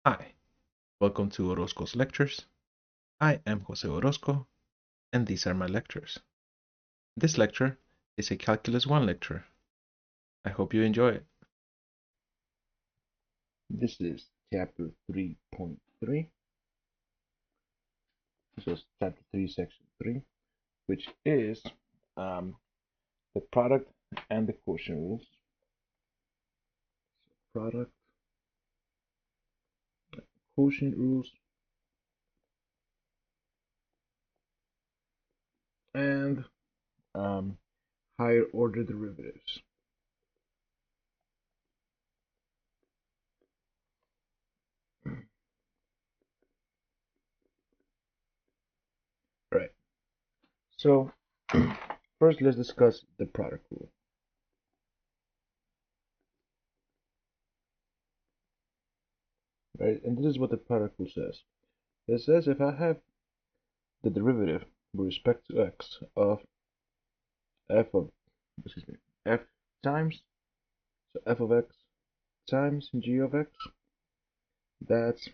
Hi, welcome to Orozco's Lectures. I am Jose Orozco, and these are my lectures. This lecture is a Calculus 1 lecture. I hope you enjoy it. This is chapter 3.3. This is chapter 3, section 3, which is the product and the quotient rules. Product, quotient rules, and higher order derivatives. Right. So first, let's discuss the product rule. Right, and this is what the product rule says. It says if I have the derivative with respect to x of f times, so f of x times g of x, that's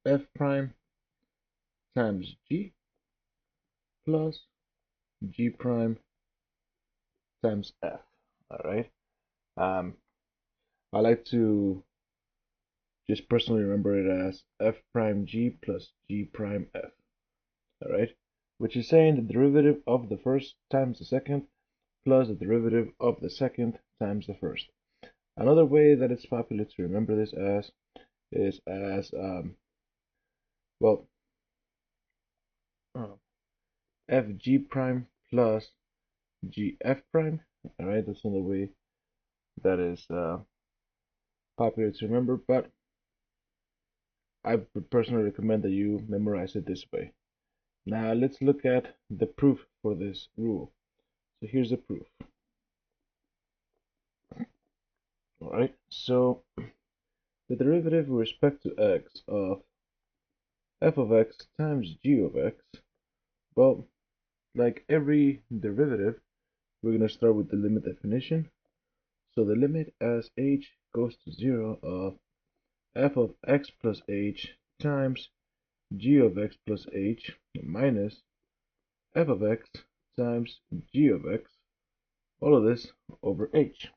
f prime times g plus g prime times f. All right. Um, I like to just personally remember it as f prime g plus g prime f. All right, which is saying the derivative of the first times the second plus the derivative of the second times the first. Another way that it's popular to remember this as is as well uh, fg prime plus gf prime. All right, that's another way that is popular to remember, but I would personally recommend that you memorize it this way. Now let's look at the proof for this rule. So here's the proof. All right, so the derivative with respect to x of f of x times g of x, well, like every derivative, we're going to start with the limit definition. So the limit as h goes to 0 of f of x plus h times g of x plus h minus f of x times g of x, all of this over h.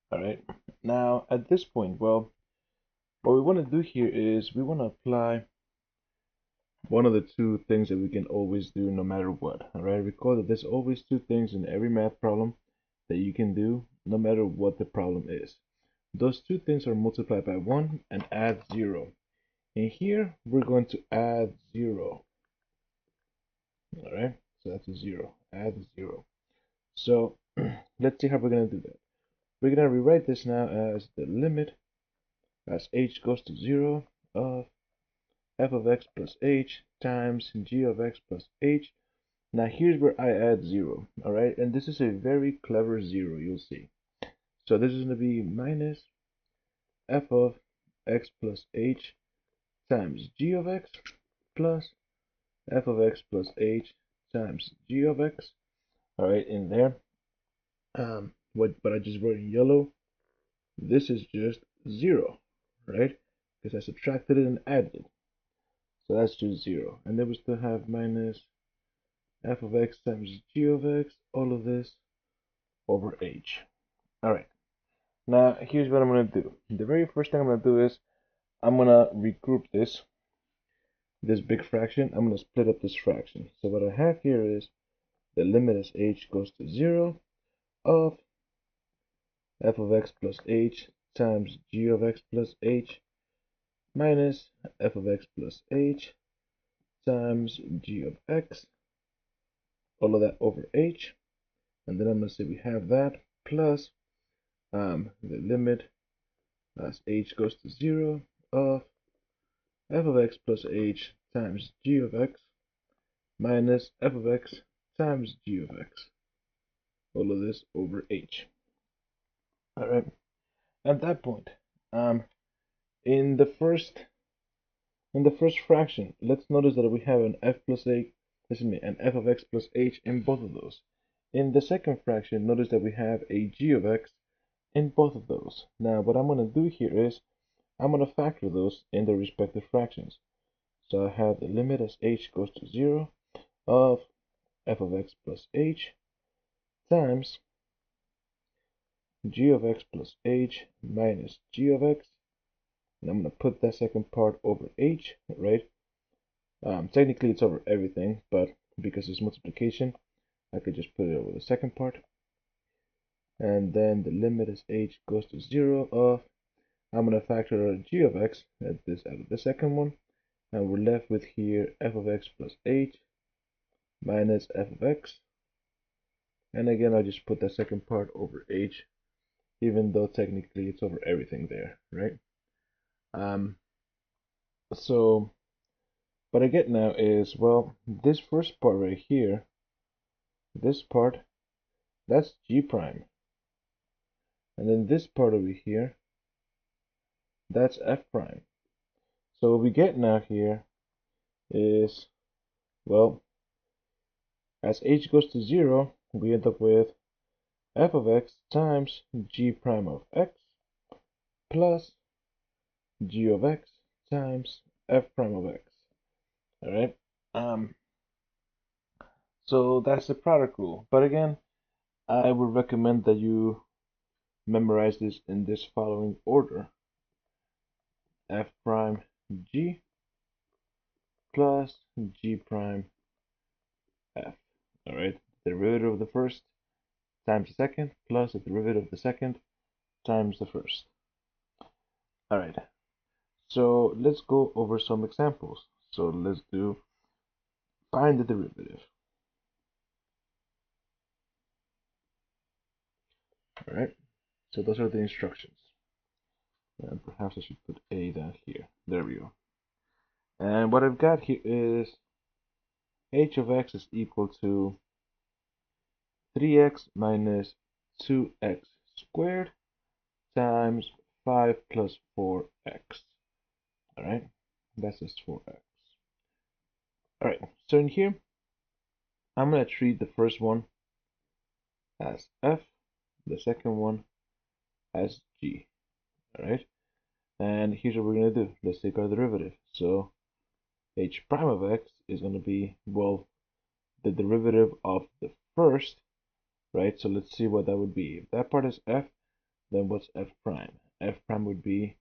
All right, now at this point, well, what we want to do here is we want to apply one of the two things that we can always do no matter what. All right, recall that there's always two things in every math problem that you can do no matter what the problem is. Those two things are multiply by 1 and add 0. And here we're going to add 0. All right, so that's a 0. Add 0. So let's see how we're going to do that. We're going to rewrite this now as the limit as h goes to 0 of f of x plus h times g of x plus h. Now here's where I add 0, all right? And this is a very clever 0, you'll see. So this is going to be minus f of x plus h times g of x plus f of x plus h times g of x. All right, in there. What I just wrote in yellow, this is just 0, right? Because I subtracted it and added it. So that's just 0. And then we still have minus f of x times g of x, all of this over h. All right. Now, here's what I'm going to do. The very first thing I'm going to do is I'm going to regroup this big fraction. I'm going to split up this fraction. So what I have here is the limit as h goes to 0 of f of x plus h times g of x plus h minus f of x plus h times g of x, all of that over h. And then I'm going to say we have that plus the limit as h goes to 0 of f of x plus h times g of x minus f of x times g of x, all of this over h. All right. At that point, um, in the first fraction, let's notice that we have an f plus a, an f of x plus h in both of those. In the second fraction, notice that we have a g of x in both of those. Now, what I'm going to do here is I'm going to factor those in their respective fractions. So I have the limit as h goes to 0 of f of x plus h times g of x plus h minus g of x. And I'm going to put that second part over h, right? Technically it's over everything, but because it's multiplication, I could just put it over the second part. And then the limit as h goes to 0 of, I'm going to factor g of x at this out of the second one. And we're left with here f of x plus h minus f of x. And again, I'll just put that second part over h, even though technically it's over everything there, right? So what I get now is, well, this first part right here, this part, that's g prime. And then this part over here, that's f prime. So what we get now here is, well, as h goes to 0, we end up with f of x times g prime of x plus g of x times f prime of x. All right. So that's the product rule. But again, I would recommend that you memorize this in this following order: f prime g plus g prime f. All right. The derivative of the first times the second plus the derivative of the second times the first. All right. So let's go over some examples. So let's do find the derivative. All right. So those are the instructions. And perhaps I should put a down here. There we go. And what I've got here is h of x is equal to 3x minus 2x squared times 5 plus 4x. All right, that's just 4x. All right, so in here, I'm going to treat the first one as f, the second one as g. All right, and here's what we're going to do. Let's take our derivative. So h prime of x is going to be, well, the derivative of the first, right? So let's see what that would be. If that part is f, then what's f prime? F prime would be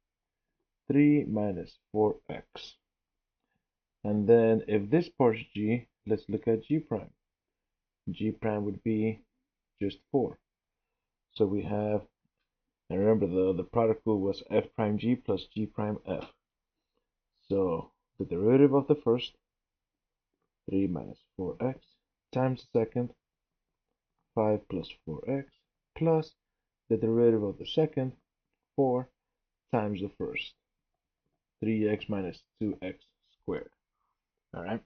3 minus 4x. And then if this part is g, let's look at g prime. G prime would be just 4. So we have, and remember the product rule was f prime g plus g prime f. So the derivative of the first, 3 minus 4x, times the second, 5 plus 4x, plus the derivative of the second, 4, times the first, 3x minus 2x squared. All right.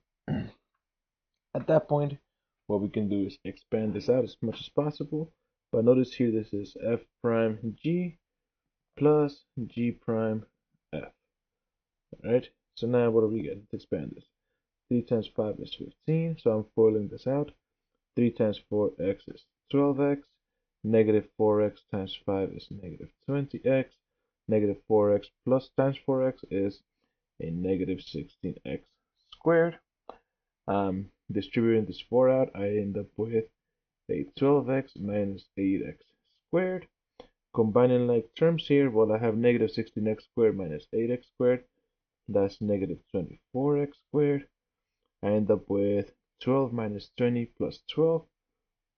At that point, what we can do is expand this out as much as possible. But notice here, this is f prime g plus g prime f. All right. So now what do we get? Let's expand this. 3 times 5 is 15. So I'm foiling this out. 3 times 4x is 12x. Negative 4x times 5 is negative 20x. Negative 4x plus times 4x is a negative 16x squared. Distributing this 4 out, I end up with a 12x minus 8x squared. Combining like terms here, well, I have negative 16x squared minus 8x squared. That's negative 24x squared. I end up with 12 minus 20 plus 12.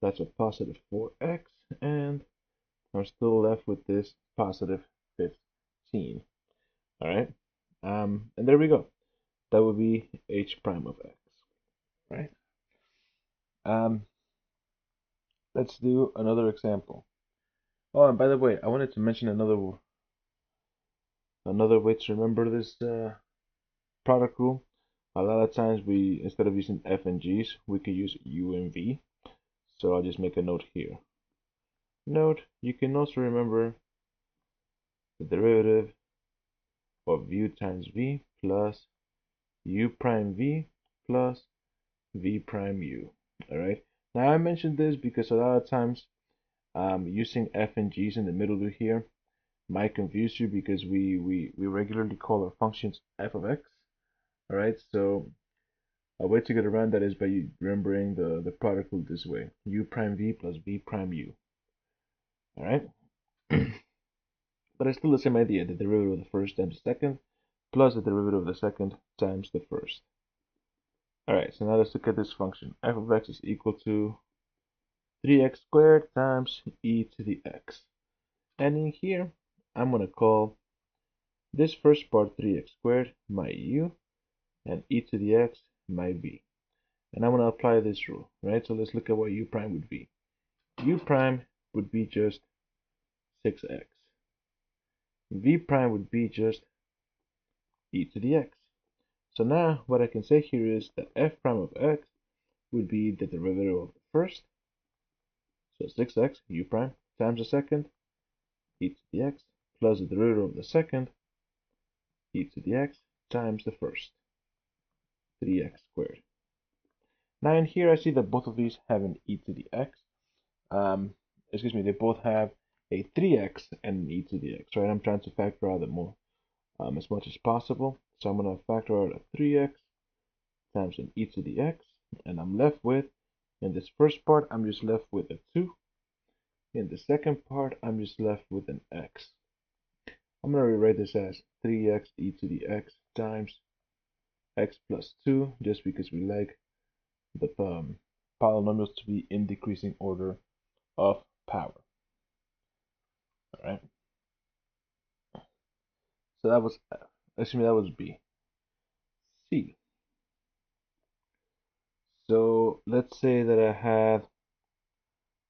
That's a positive 4x. And I'm still left with this positive 15. All right. And there we go. That would be h prime of x. Right. Let's do another example. Oh, and by the way, I wanted to mention another way to remember this product rule. A lot of times we, instead of using f and g's, we could use u and v. So I'll just make a note here. Note, you can also remember the derivative of u times v plus u prime v plus v prime u. All right. Now I mentioned this because a lot of times using f and g's in the middle here might confuse you because we regularly call our functions f of x. All right, so a way to get around that is by remembering the product rule this way: u prime v plus v prime u. All right, but it's still the same idea: the derivative of the first times the second plus the derivative of the second times the first. All right, so now let's look at this function. F of x is equal to 3x squared times e to the x. And in here, I'm going to call this first part 3x squared my u, and e to the x my v. And I'm going to apply this rule, right? So let's look at what u prime would be. U prime would be just 6x. V prime would be just e to the x. So now what I can say here is that f prime of x would be the derivative of the first, so 6x u prime times the second, e to the x, plus the derivative of the second, e to the x times the first, 3x squared. Now in here I see that both of these have an e to the x. They both have a 3x and an e to the x, right? I'm trying to factor out the more as much as possible. So I'm going to factor out a 3x times an e to the x, and I'm left with, in this first part, I'm just left with a 2. In the second part, I'm just left with an x. I'm going to rewrite this as 3x e to the x times x plus 2, just because we like the polynomials to be in decreasing order of power. All right. So that was F. Excuse me, that was B. C. So let's say that I have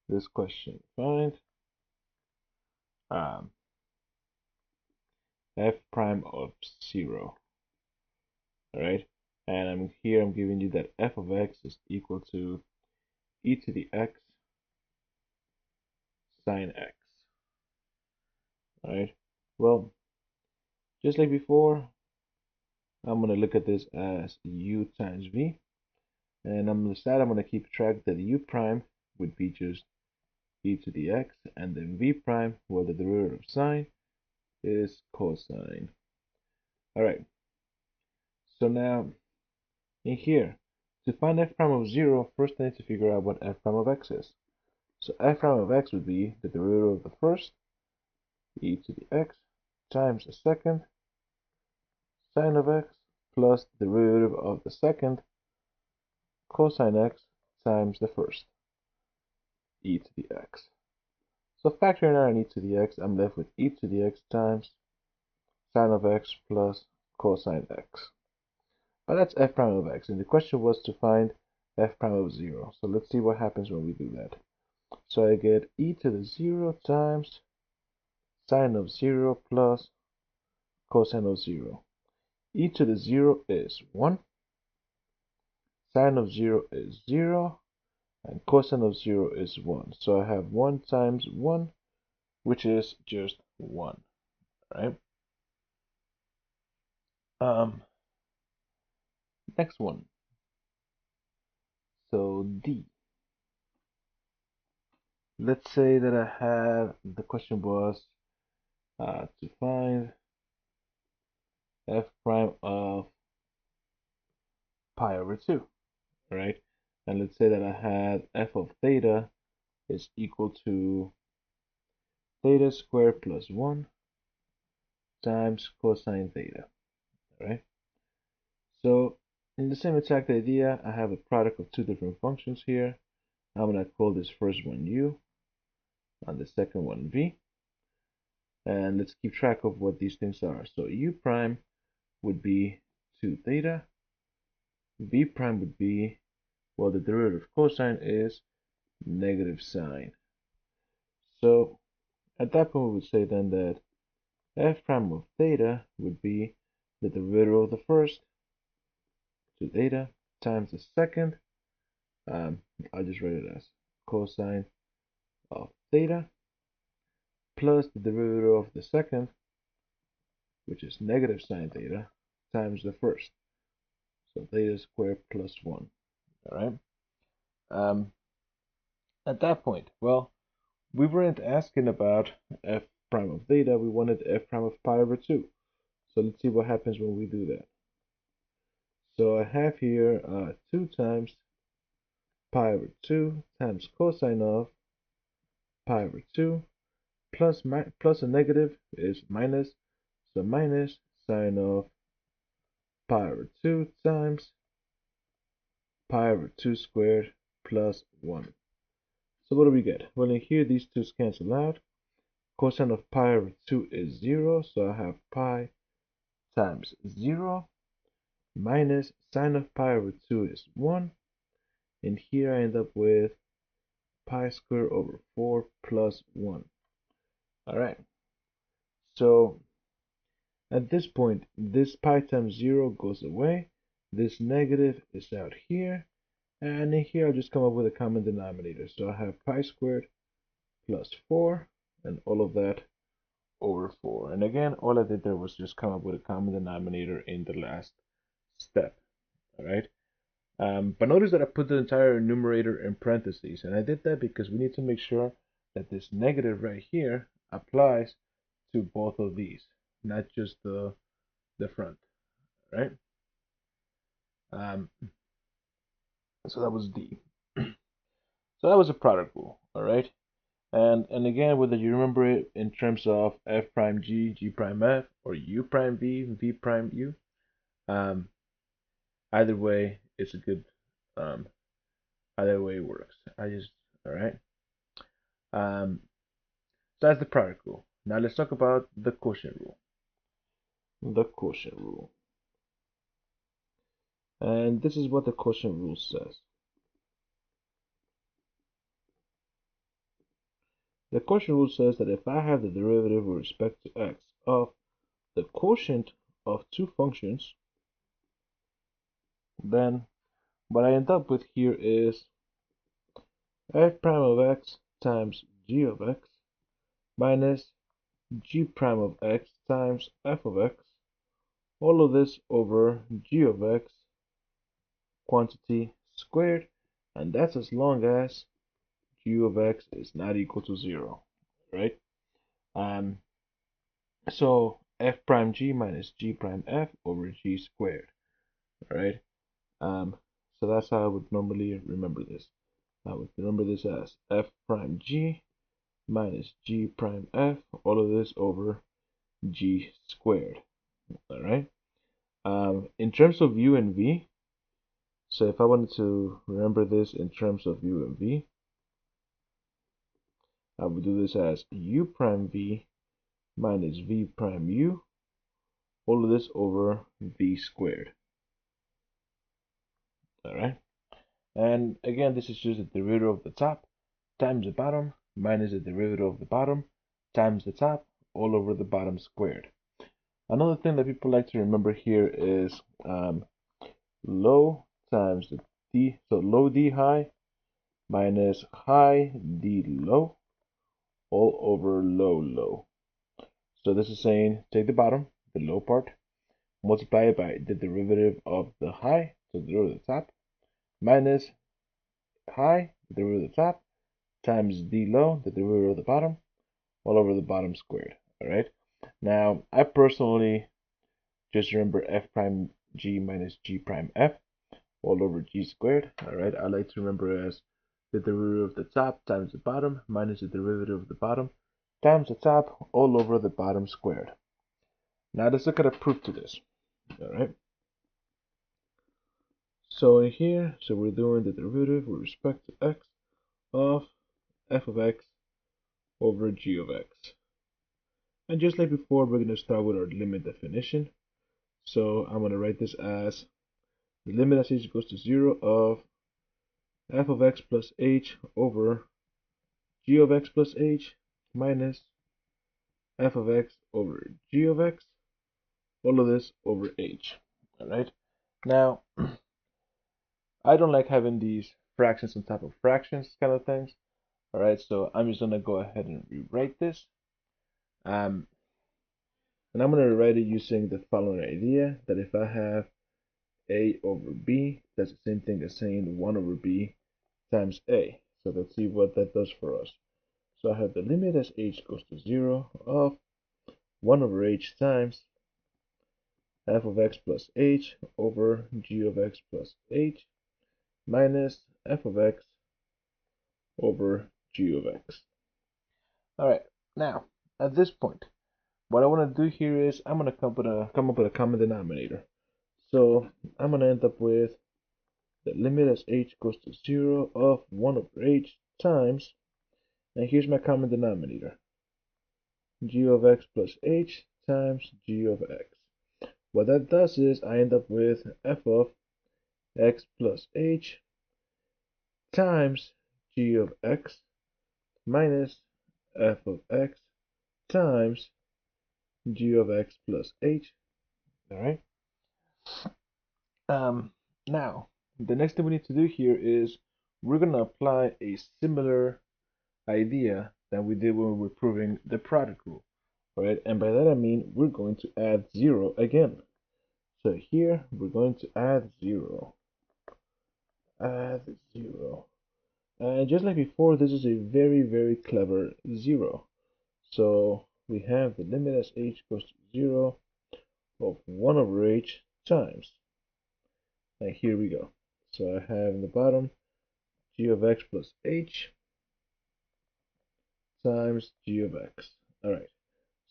this question. Find f prime of 0. All right. And I'm giving you that f of x is equal to e to the x sine x. All right. Well, just like before, I'm going to look at this as u times v. And on the side, I'm going to keep track that u prime would be just e to the x, and then v prime, well, the derivative of sine is cosine. All right. So now, in here, to find f prime of 0, first I need to figure out what f prime of x is. So f prime of x would be the derivative of the first, e to the x, times the second, sine of x, plus the derivative of the second, cosine x, times the first, e to the x. So factoring out an e to the x, I'm left with e to the x times sine of x plus cosine x. But that's f prime of x, and the question was to find f prime of 0. So let's see what happens when we do that. So I get e to the 0 times sine of 0 plus cosine of 0. E to the 0 is 1, sine of 0 is 0, and cosine of 0 is 1. So I have 1 times 1, which is just 1, right? Next one. So D. Let's say that I have, the question was to find f prime of pi over 2, right? And let's say that I had f of theta is equal to theta squared plus 1 times cosine theta, right? So in the same exact idea, I have a product of two different functions here. I'm going to call this first one u and the second one v. And let's keep track of what these things are. So u prime would be 2 theta. V prime would be, well, the derivative of cosine is negative sine. So at that point, we would say then that f prime of theta would be the derivative of the first, 2 theta, times the second. I'll just write it as cosine of theta, plus the derivative of the second, which is negative sine theta, times the first. So theta squared plus 1. All right. At that point, well, we weren't asking about f prime of theta, we wanted f prime of pi over 2. So let's see what happens when we do that. So I have here 2 times pi over 2 times cosine of pi over 2 plus a negative is minus, so minus sine of pi over 2 times pi over 2 squared plus 1. So what do we get? Well, in here, these 2's cancel out. Cosine of pi over 2 is 0, so I have pi times 0 minus sine of pi over 2 is 1. And here I end up with pi squared over 4 plus 1. All right. So at this point, this pi times 0 goes away. This negative is out here. And in here, I'll just come up with a common denominator. So I have pi squared plus 4 and all of that over 4. And again, all I did there was just come up with a common denominator in the last step. All right. But notice that I put the entire numerator in parentheses. And I did that because we need to make sure that this negative right here applies to both of these, not just the front, right? So that was D. So that was a product rule, all right? And again, whether you remember it in terms of f prime g, g prime f, or u prime v, v prime u, either way, it's a good, either way it works. All right? So that's the product rule. Now let's talk about the quotient rule. The quotient rule. And this is what the quotient rule says. The quotient rule says that if I have the derivative with respect to x of the quotient of two functions, then what I end up with here is f prime of x times g of x minus g prime of x times f of x, all of this over g of x quantity squared, and that's as long as g of x is not equal to 0, right? So f prime g minus g prime f over g squared, right? So that's how I would normally remember this. I would remember this as f prime g minus g prime f, all of this over g squared, all right? In terms of u and v, so if I wanted to remember this in terms of u and v, I would do this as u prime v minus v prime u, all of this over v squared, all right? And again, this is just the derivative of the top times the bottom minus the derivative of the bottom times the top, all over the bottom squared. Another thing that people like to remember here is low times the d, so low d high minus high d low, all over low low. So this is saying take the bottom, the low part, multiply it by the derivative of the high, so the derivative of the top, minus high, the derivative of the top, times d low, the derivative of the bottom, all over the bottom squared. All right. Now, I personally just remember f prime g minus g prime f, all over g squared. All right. I like to remember as the derivative of the top times the bottom minus the derivative of the bottom times the top, all over the bottom squared. Now let's look at a proof to this. All right. So in here, so we're doing the derivative with respect to x of f of x over g of x. And just like before, we're going to start with our limit definition. So I'm going to write this as the limit as h goes to 0 of f of x plus h over g of x plus h minus f of x over g of x, all of this over h. All right. Now, I don't like having these fractions on top of fractions kind of things. All right. So I'm just going to go ahead and rewrite this. And I'm going to rewrite it using the following idea that if I have a over b, that's the same thing as saying 1 over b times a. So let's see what that does for us. So I have the limit as h goes to 0 of 1 over h times f of x plus h over g of x plus h minus f of x over g of x. Alright, now, at this point, what I want to do here is I'm going to come up with a common denominator. So I'm going to end up with the limit as h goes to 0 of 1 over h times, and here's my common denominator, g of x plus h times g of x. What that does is I end up with f of x plus h times g of x minus f of x times g of x plus h. All right. Now, the next thing we need to do here is we're going to apply a similar idea that we did when we were proving the product rule. All right. And by that I mean we're going to add 0 again. So here we're going to add 0. Add 0. And just like before, this is a very, very clever 0. So we have the limit as h goes to 0 of 1 over h times. And here we go. So I have in the bottom g of x plus h times g of x. Alright.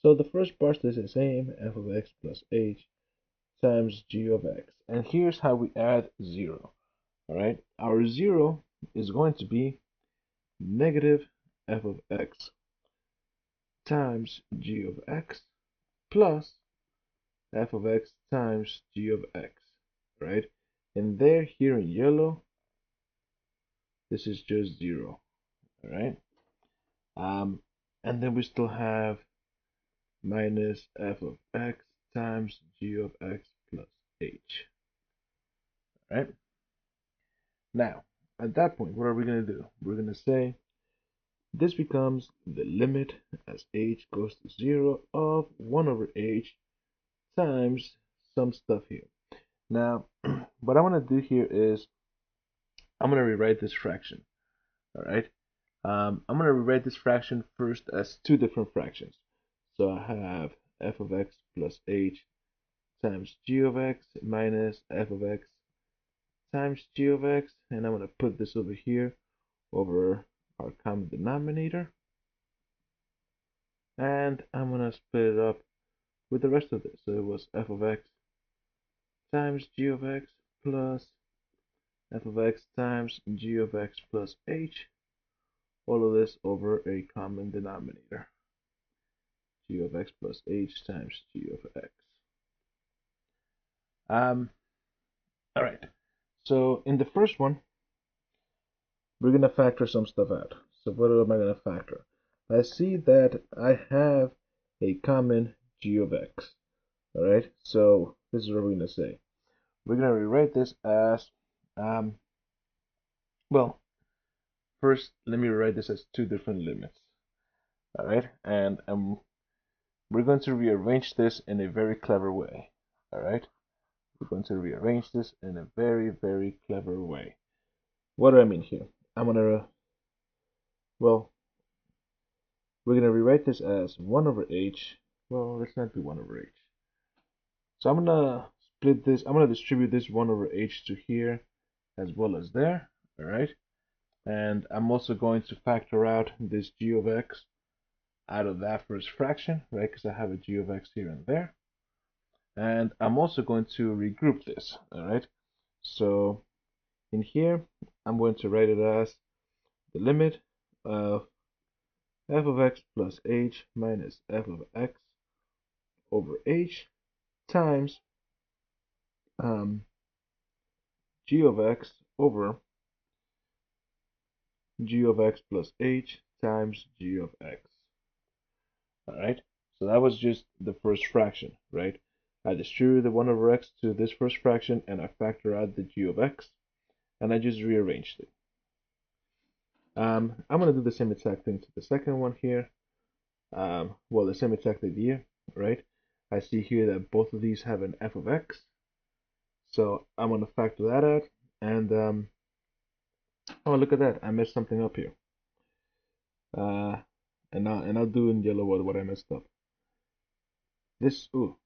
So the first part stays the same, f of x plus h times g of x. And here's how we add 0. Alright. Our 0 is going to be negative f of x times g of x plus f of x times g of x, right? And there, here in yellow, this is just 0, all right? And then we still have minus f of x times g of x plus h, all right? Now, at that point, what are we going to do? We're going to say this becomes the limit as h goes to 0 of 1 over h times some stuff here. Now, what I want to do here is I'm going to rewrite this fraction. All right. I'm going to rewrite this fraction first as two different fractions. So I have f of x plus h times g of x minus f of x times g of x. And I'm going to put this over here over our common denominator. And I'm going to split it up with the rest of this. So it was f of x times g of x plus f of x times g of x plus h, all of this over a common denominator, g of x plus h times g of x. All right, so in the first one, we're going to factor some stuff out. So what am I going to factor? I see that I have a common g of x. All right, so this is what we're going to say. We're going to rewrite this as, well, first, let me rewrite this as two different limits. All right, and we're going to rearrange this in a very clever way. All right, we're going to rearrange this in a very, very clever way. What do I mean here? I'm going to, well, we're going to rewrite this as 1 over h. Well, let's not do 1 over h. So I'm going to split this, I'm going to distribute this 1 over h to here as well as there. All right, and I'm also going to factor out this g of x out of that first fraction, right? Because I have a g of x here and there. And I'm also going to regroup this, all right? So in here, I'm going to write it as the limit of f of x plus h minus f of x over h times g of x over g of x plus h times g of x. All right, so that was just the first fraction, right? I distributed the 1 over x to this first fraction and I factor out the g of x and I just rearranged it. I'm going to do the same exact thing to the second one here. Well, the same exact idea, right? I see here that both of these have an f of x. So I'm going to factor that out. And oh, look at that. I messed something up here. and I'll do in yellow what I messed up. This, ooh,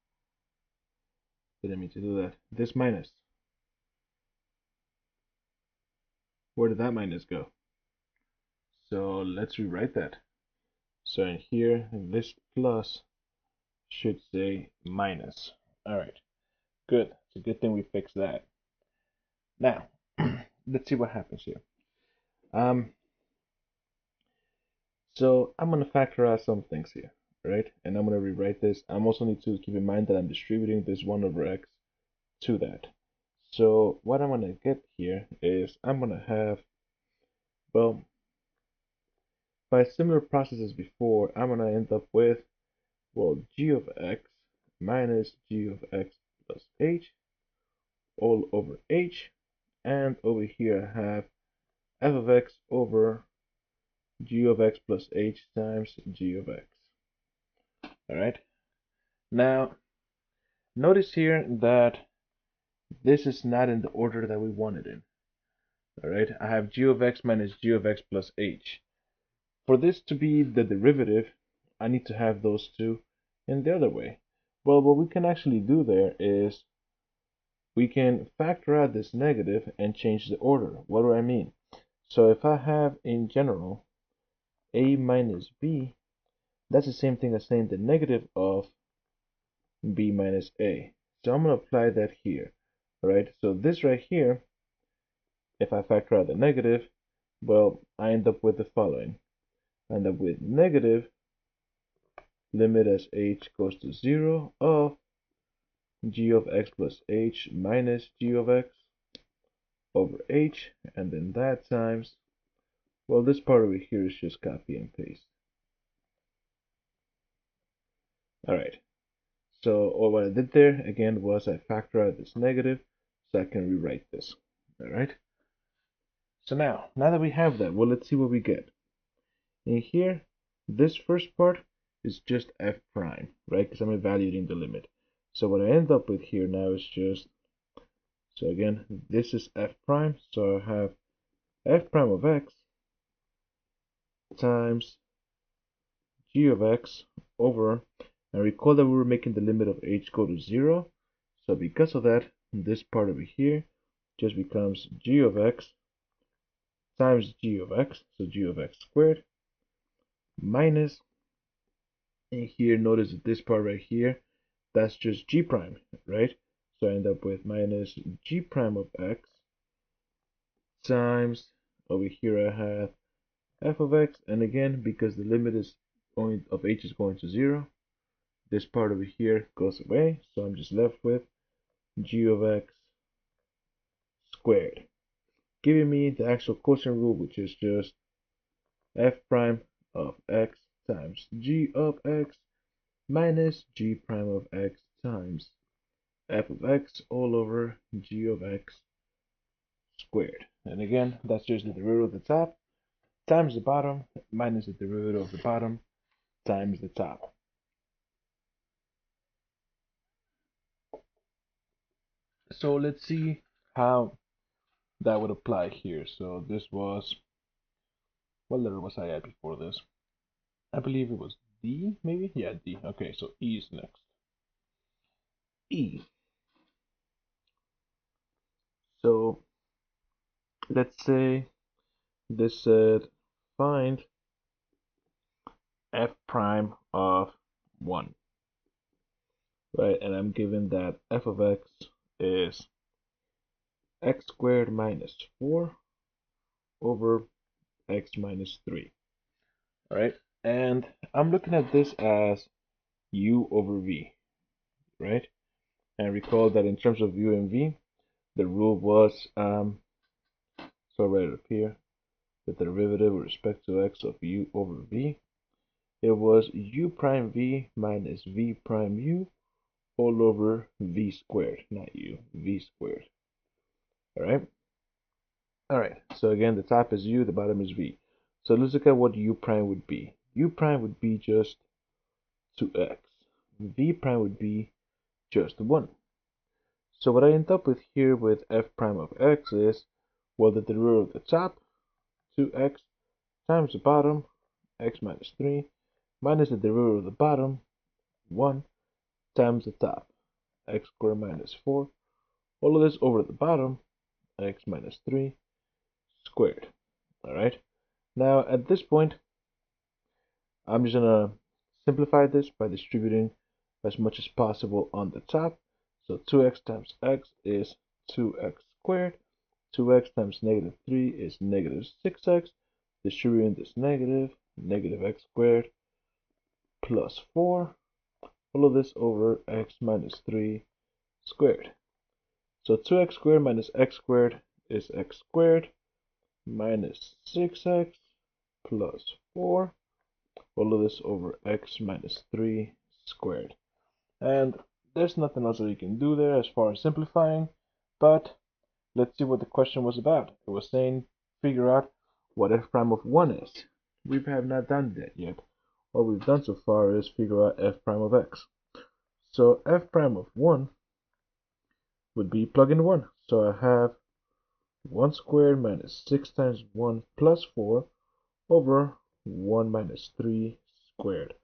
didn't mean to do that. This minus. Where did that minus go? So let's rewrite that. So in here, this plus should say minus. All right, good. It's a good thing we fixed that. Now, let's see what happens here. So I'm gonna factor out some things here, right? And I'm gonna rewrite this. I'm also need to keep in mind that I'm distributing this 1 over x to that. So what I'm gonna get here is I'm gonna have, well, by similar processes before, I'm gonna end up with, well, g of x minus g of x plus h all over h, and over here I have f of x over g of x plus h times g of x. All right. Now, notice here that this is not in the order that we wanted in. All right. I have g of x minus g of x plus h. For this to be the derivative, I need to have those two in the other way. Well, what we can actually do there is we can factor out this negative and change the order. What do I mean? So if I have in general a minus b, that's the same thing as saying the negative of b minus a. So I'm going to apply that here. All right, so this right here, if I factor out the negative, well, I end up with the following. I end up with negative limit as h goes to 0 of g of x plus h minus g of x over h, and then that times, well, this part over here is just copy and paste. All right, so all what I did there again was I factor out this negative so I can rewrite this. All right, so now that we have that, well, let's see what we get. In here, this first part is just f prime, right? Because I'm evaluating the limit. So what I end up with here now is just, so again, this is f prime. So I have f prime of x times g of x over, and recall that we were making the limit of h go to 0. So because of that, this part over here just becomes g of x times g of x, so g of x squared, minus, and here notice that this part right here, that's just g prime, right? So I end up with minus g prime of x times, over here I have f of x, and again, because the limit is going of h is going to 0, this part over here goes away, so I'm just left with g of x squared, giving me the actual quotient rule, which is just f prime of x times g of x minus g prime of x times f of x all over g of x squared. And again, that's just the derivative of the top times the bottom minus the derivative of the bottom times the top. So let's see how that would apply here. So this was, what letter was I at before this? I believe it was D, maybe? Yeah, D. Okay, so E is next. E. So let's say this said find f prime of 1, right? And I'm given that f of x is x squared minus 4 over x minus 3. All right, and I'm looking at this as u over v, right? And recall that in terms of u and v, the rule was, so right up here, the derivative with respect to x of u over v, it was u prime v minus v prime u all over v squared, not u, v squared. All right. All right. So again, the top is u, the bottom is v. So let's look at what u prime would be. U prime would be just 2x. V prime would be just 1. So what I end up with here with f prime of x is, well, the derivative of the top, 2x, times the bottom, x minus 3, minus the derivative of the bottom, 1, times the top, x squared minus 4. All of this over the bottom, x minus 3 squared. Alright, now at this point, I'm just going to simplify this by distributing as much as possible on the top. So 2x times x is 2x squared. 2x times negative 3 is negative 6x. Distributing this negative, negative x squared plus 4. All of this over x minus 3 squared. So 2x squared minus x squared is x squared minus 6x plus 4. All of this over x minus 3 squared. And there's nothing else that you can do there as far as simplifying, but let's see what the question was about. It was saying figure out what f prime of 1 is. We have not done that yet. All we've done so far is figure out f prime of x. So f prime of 1 would be plug in 1. So I have 1 squared minus 6 times 1 plus 4 over 1 minus 3 squared.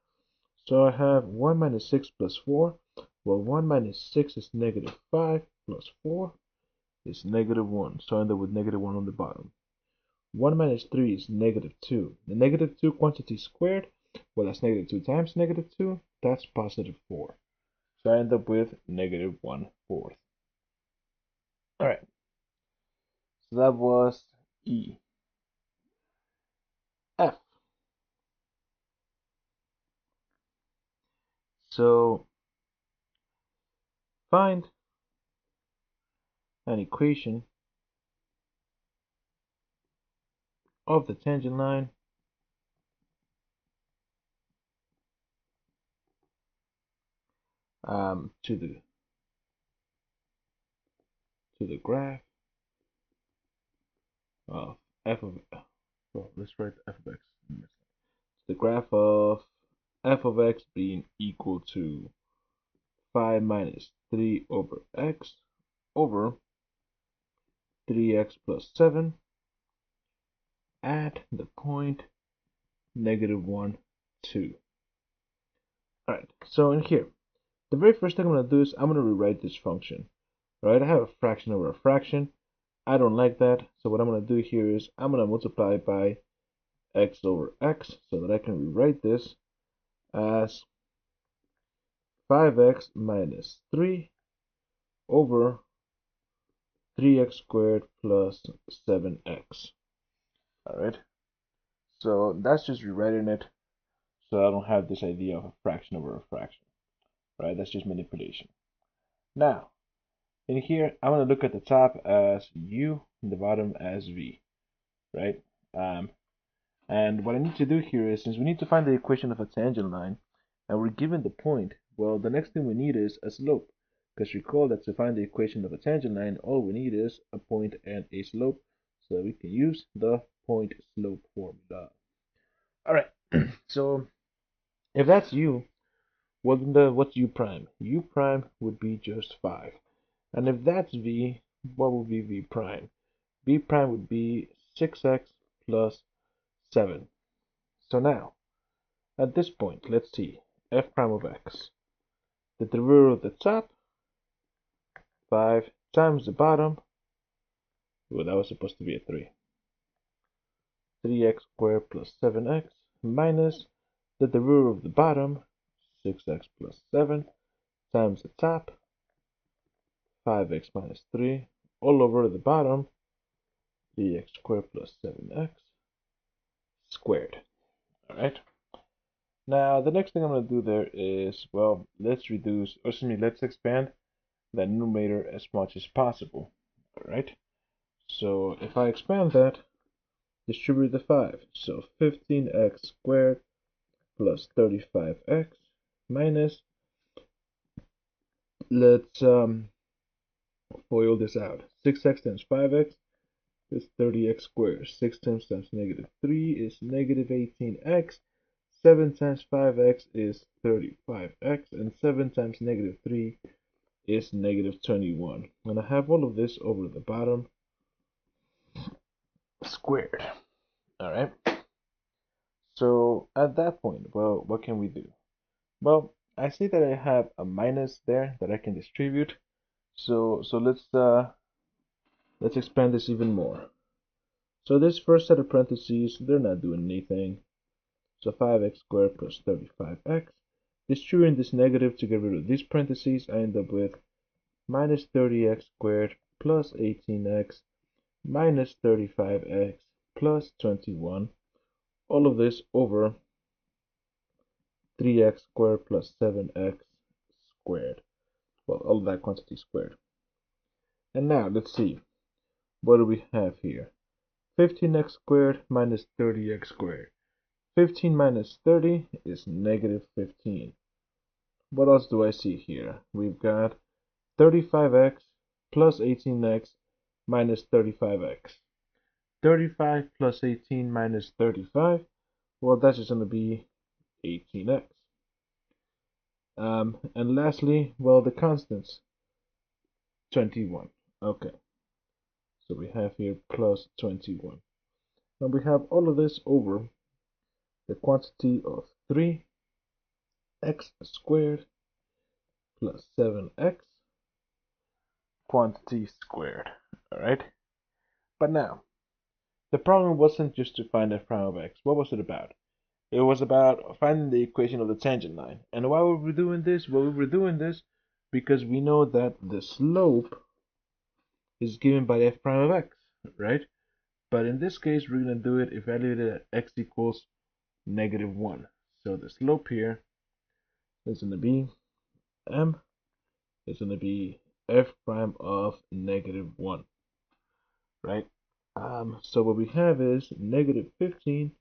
So I have 1 minus 6 plus 4. Well, 1 minus 6 is negative 5 plus 4 is negative 1. So I end up with negative 1 on the bottom. 1 minus 3 is negative 2. The negative 2 quantity squared, well, that's negative 2 times negative 2. That's positive 4. So I end up with negative 1/4. All right. So that was E. F. So find an equation of the tangent line to the graph of f of, well, let's write f of x. The graph of f of x being equal to 5 minus 3 over x over 3x plus 7 at the point negative 1, 2. Alright, so in here, the very first thing I'm going to do is I'm going to rewrite this function. Alright, I have a fraction over a fraction. I don't like that, so what I'm going to do here is I'm going to multiply by x over x so that I can rewrite this as 5x minus 3 over 3x squared plus 7x. Alright, so that's just rewriting it so I don't have this idea of a fraction over a fraction. Right, that's just manipulation. Now, in here, I'm going to look at the top as u and the bottom as v. Right? And what I need to do here is, since we need to find the equation of a tangent line, and we're given the point, well, the next thing we need is a slope. Because recall that to find the equation of a tangent line, all we need is a point and a slope, so that we can use the point-slope formula. All right, so if that's u, well, then what's u prime? U prime would be just 5. And if that's v, what would be v prime? V prime would be 6x plus 7. So now, at this point, let's see, f prime of x. The derivative of the top, 5 times the bottom, well, that was supposed to be a 3. 3x squared plus 7x minus the derivative of the bottom, 6x plus 7 times the top, 5x minus 3, all over the bottom, 3x squared plus 7x squared. All right. Now, the next thing I'm going to do there is, well, let's expand that numerator as much as possible. All right. So if I expand that, distribute the 5. So 15x squared plus 35x minus, let's FOIL this out. 6x times 5x is 30x squared. 6 times negative 3 is negative 18x. 7 times 5x is 35x. And 7 times negative 3 is negative 21. And I have all of this over the bottom squared. Alright. So at that point, well, what can we do? Well, I see that I have a minus there that I can distribute. So let's expand this even more. So this first set of parentheses, they're not doing anything. So 5x squared plus 35x. Distributing this negative to get rid of these parentheses, I end up with minus 30x squared plus 18x minus 35x plus 21. All of this over 3x squared plus 7x squared. Well, all of that quantity squared. And now let's see. What do we have here? 15x squared minus 30x squared. 15 minus 30 is negative 15. What else do I see here? We've got 35x plus 18x minus 35x. 35 plus 18 minus 35, well, that's just going to be 18x. And lastly, well, the constants, 21. Okay, so we have here plus 21. And we have all of this over the quantity of 3x squared plus 7x quantity squared. Alright? But now, the problem wasn't just to find f prime of x. What was it about? It was about finding the equation of the tangent line. And why were we doing this? Well, we were doing this because we know that the slope is given by f prime of x, right? But in this case, we're going to do it evaluated at x equals negative 1. So the slope here is going to be m is going to be f prime of negative 1, right? So what we have is negative 15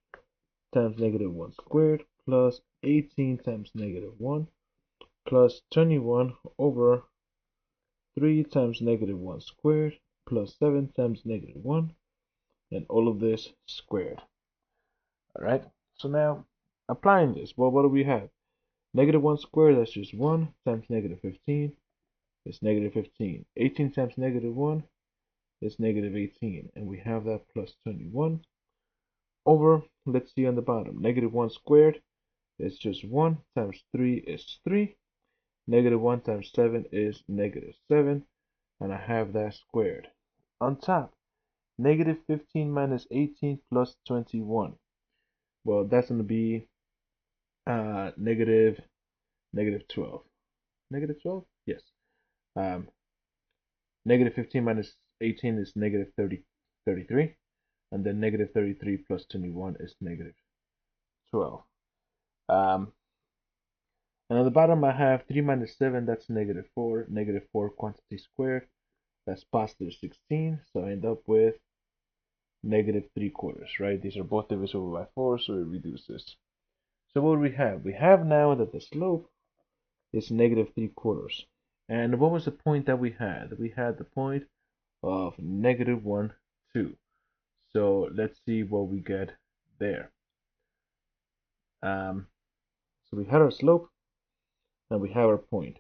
times negative 1 squared plus 18 times negative 1 plus 21 over 3 times negative 1 squared plus 7 times negative 1, and all of this squared. Alright, so now applying this, well, what do we have? Negative 1 squared, that's just 1 times negative 15 is negative 15. 18 times negative 1 is negative 18, and we have that plus 21 over, let's see on the bottom, negative 1 squared is just 1 times 3 is 3. Negative 1 times 7 is negative 7, and I have that squared. On top, negative 15 minus 18 plus 21. Well, that's going to be negative 12. Negative 12? Yes. Negative 15 minus 18 is negative 33. And then negative 33 plus 21 is negative 12. And on the bottom, I have 3 minus 7, that's negative 4. Negative 4 quantity squared, that's positive 16. So I end up with negative 3/4, right? These are both divisible by 4, so it reduces. So what do we have? We have now that the slope is negative 3/4. And what was the point that we had? We had the point of negative 1, 2. So let's see what we get there. So we had our slope, and we have our point.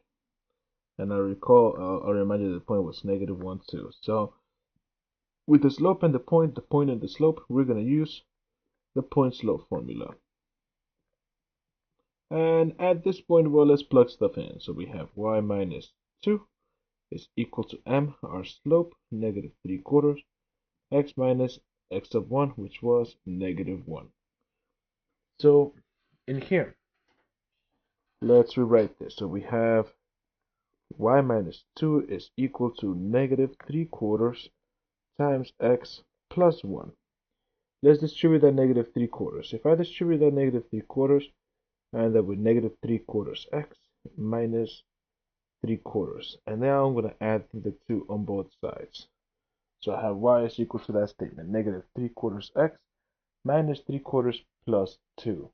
And I recall, I'll remind you that the point was negative 1, 2. So with the slope and the point and the slope, we're going to use the point slope formula. And at this point, well, let's plug stuff in. So we have y minus 2 is equal to m, our slope, negative 3/4, x minus x of 1, which was negative 1. So in here, let's rewrite this. So we have y minus 2 is equal to negative 3/4 times x plus 1. Let's distribute that negative 3/4. If I distribute that negative 3/4, I end up with negative 3/4 x minus 3/4. And now I'm going to add the 2 on both sides. So I have y is equal to that statement, negative 3/4 x minus 3/4 plus 2.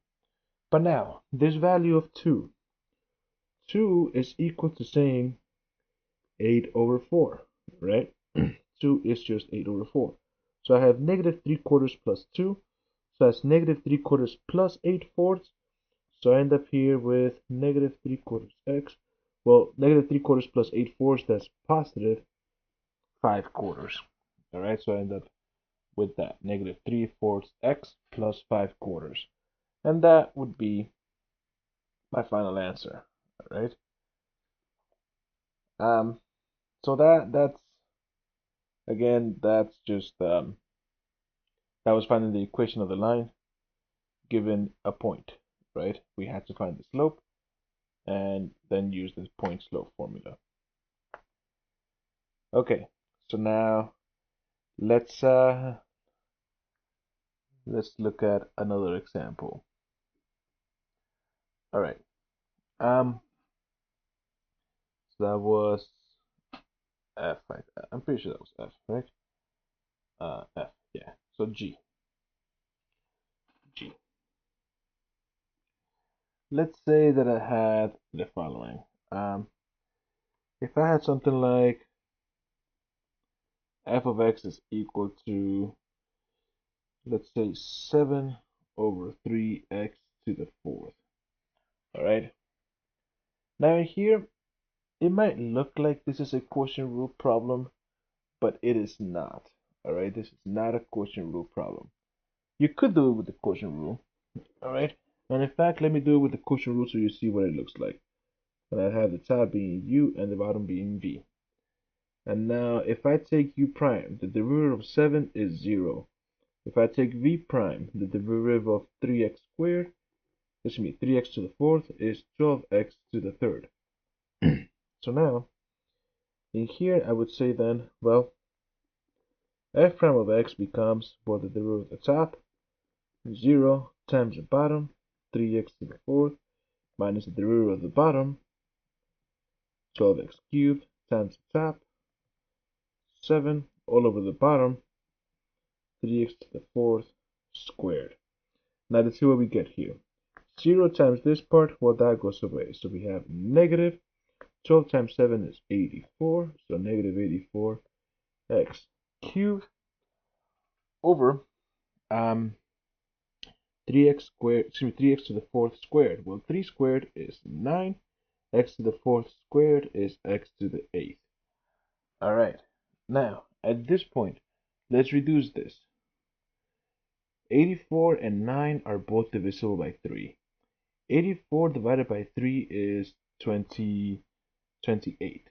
But now, this value of 2 is equal to saying 8 over 4, right? 2 is just 8 over 4. So I have negative 3/4 plus 2. So that's negative 3/4 plus 8/4. So I end up here with negative 3/4 x. Well, negative 3/4 plus 8/4, that's positive 5/4. Alright, so I end up with that, negative 3/4 x plus 5/4. And that would be my final answer. All right. So that's again that's just that was finding the equation of the line given a point, right? We had to find the slope and then use the point slope formula. Okay, so now let's look at another example. All right. So that was F. I'm pretty sure that was F, right? F. Yeah. So G. G. Let's say that I had the following. If I had something like f of x is equal to, let's say, 7 over 3x to the fourth. All right. Now here, it might look like this is a quotient rule problem, but it is not. All right. This is not a quotient rule problem. You could do it with the quotient rule. All right. And in fact, let me do it with the quotient rule so you see what it looks like. And I have the top being u and the bottom being v. And now if I take u prime, the derivative of 7 is 0. If I take v prime, the derivative of 3x squared, this means 3x to the fourth is 12x to the third. So now, in here I would say then, well, f prime of x becomes, for the derivative of the top, 0 times the bottom, 3x to the fourth, minus the derivative of the bottom, 12x cubed, times the top, 7 all over the bottom, 3x to the fourth squared. Now let's see what we get here. 0 times this part, well, that goes away. So we have negative 12 times 7 is 84. So negative 84 x cubed over 3x squared, excuse me, 3x to the fourth squared. Well, 3 squared is 9. X to the fourth squared is x to the eighth. All right. Now, at this point, let's reduce this. 84 and 9 are both divisible by 3. 84 divided by 3 is 28.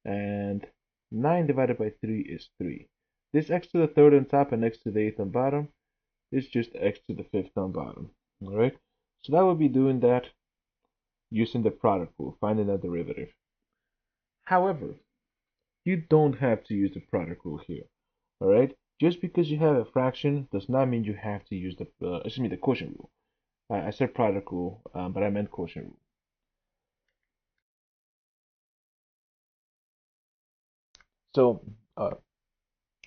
And 9 divided by 3 is 3. This x to the third on top and x to the eighth on bottom is just x to the fifth on bottom. Alright? So that would be doing that using the product rule, finding that derivative. However, you don't have to use the product rule here. Alright? Just because you have a fraction does not mean you have to use the quotient rule. I said product rule, but I meant quotient rule. So,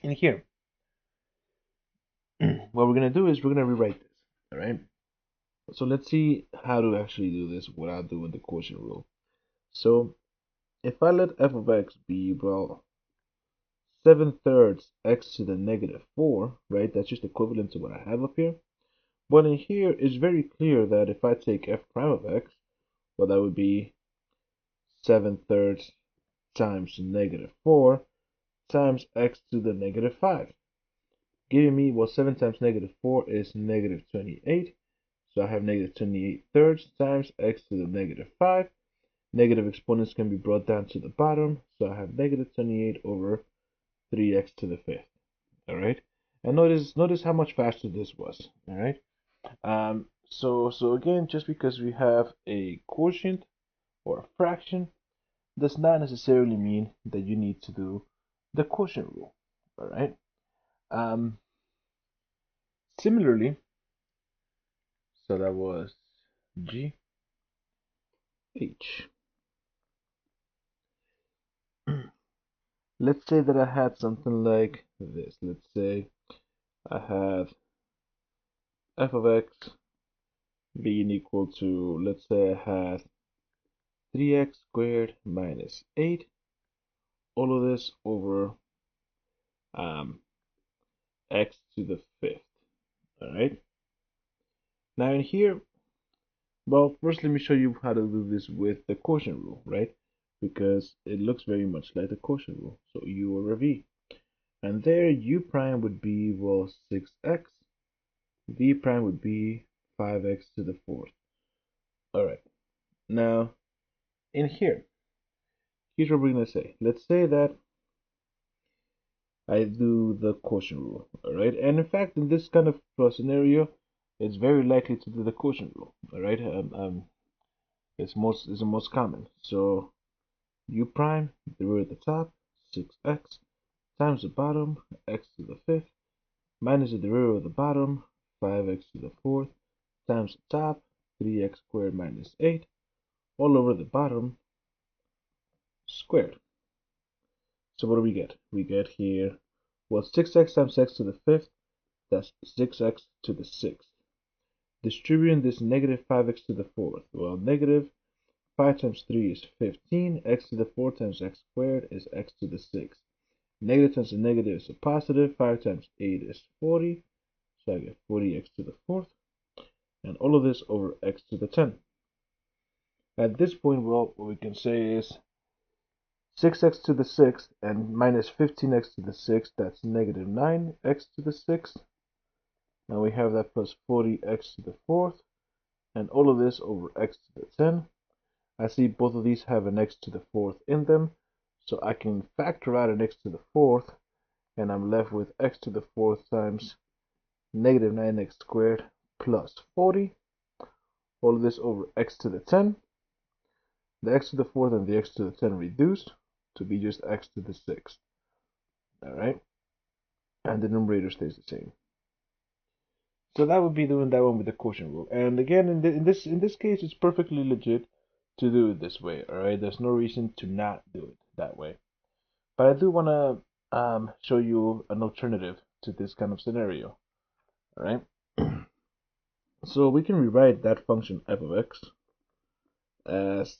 in here, what we're going to do is we're going to rewrite this. Alright? So let's see how to actually do this without doing the quotient rule. So if I let f of x be, well, 7/3 x to the negative 4, right? That's just equivalent to what I have up here. But in here, it's very clear that if I take f prime of x, well, that would be 7/3 times negative 4 times x to the negative 5. Giving me, well, 7 times negative 4 is negative 28. So I have negative 28 thirds times x to the negative 5. Negative exponents can be brought down to the bottom. So I have negative 28 over 3x to the fifth. All right. And notice how much faster this was. All right. So again, just because we have a quotient or a fraction does not necessarily mean that you need to do the quotient rule. All right. Similarly, so that was G H. Let's say that I had something like this. Let's say I have f of x being equal to, let's say I had 3x squared minus 8, all of this over x to the fifth. All right. Now in here, well, first let me show you how to do this with the quotient rule, right? Because it looks very much like the quotient rule. So u over v. And there u prime would be, well, 6x v prime would be 5x to the fourth. Alright, now in here, here's what we're going to say. Let's say that I do the quotient rule, alright? And in fact, in this kind of scenario, it's very likely to do the quotient rule, alright? It's the most common. So u prime, the root at the top, 6x, times the bottom, x to the fifth, minus the derivative of the bottom, 5x to the fourth, times the top, 3x squared minus 8, all over the bottom, squared. So what do we get? We get here, well, 6x times x to the fifth, that's 6x to the sixth. Distributing this negative 5x to the fourth. Well, negative 5 times 3 is 15. X to the 4th times x squared is x to the 6th. Negative times a negative is a positive. 5 times 8 is 40. So I get 40x to the 4th. And all of this over x to the 10. At this point, well, what we can say is 6x to the 6th and minus 15x to the 6th, that's negative 9x to the 6th. Now we have that plus 40x to the 4th. And all of this over x to the 10. I see both of these have an x to the 4th in them, so I can factor out an x to the 4th, and I'm left with x to the 4th times negative 9x squared plus 40. All of this over x to the 10. The x to the 4th and the x to the 10 reduced to be just x to the 6th. Alright? And the numerator stays the same. So that would be doing that one with the quotient rule. And again, in this case, it's perfectly legit to do it this way. All right, there's no reason to not do it that way. But I do want to show you an alternative to this kind of scenario. All right. So we can rewrite that function f of x as,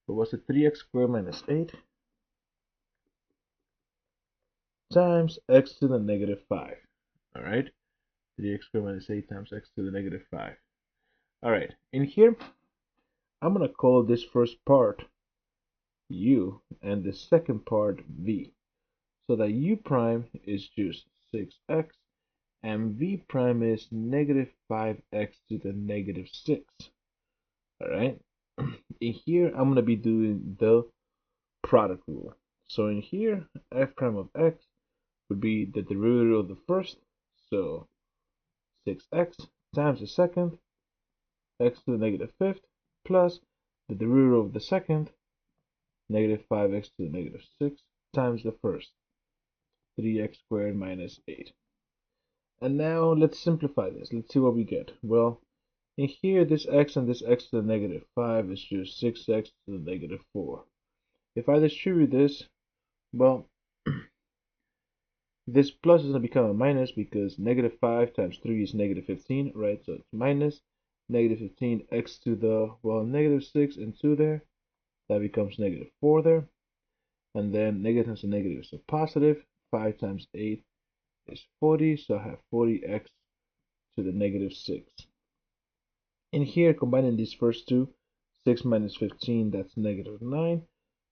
what was it, 3x squared minus 8 times x to the negative 5. All right. 3x squared minus 8 times x to the negative 5. All right. In here, I'm going to call this first part u and the second part v, so that u prime is just 6x and v prime is negative 5x to the negative 6. All right. In here, I'm going to be doing the product rule. So in here, f prime of x would be the derivative of the first, so 6x times the second, x to the negative fifth, plus the derivative of the second, negative 5x to the negative 6, times the first, 3x squared minus 8. And now let's simplify this. Let's see what we get. Well, in here, this x and this x to the negative 5 is just 6x to the negative 4. If I distribute this, well, this plus is going to become a minus because negative 5 times 3 is negative 15, right? So it's minus negative 15 x to the, well, negative 6 and 2 there. That becomes negative 4 there. And then negative times a negative is a positive. 5 times 8 is 40, so I have 40x to the negative 6. In here, combining these first two, 6 minus 15, that's negative 9.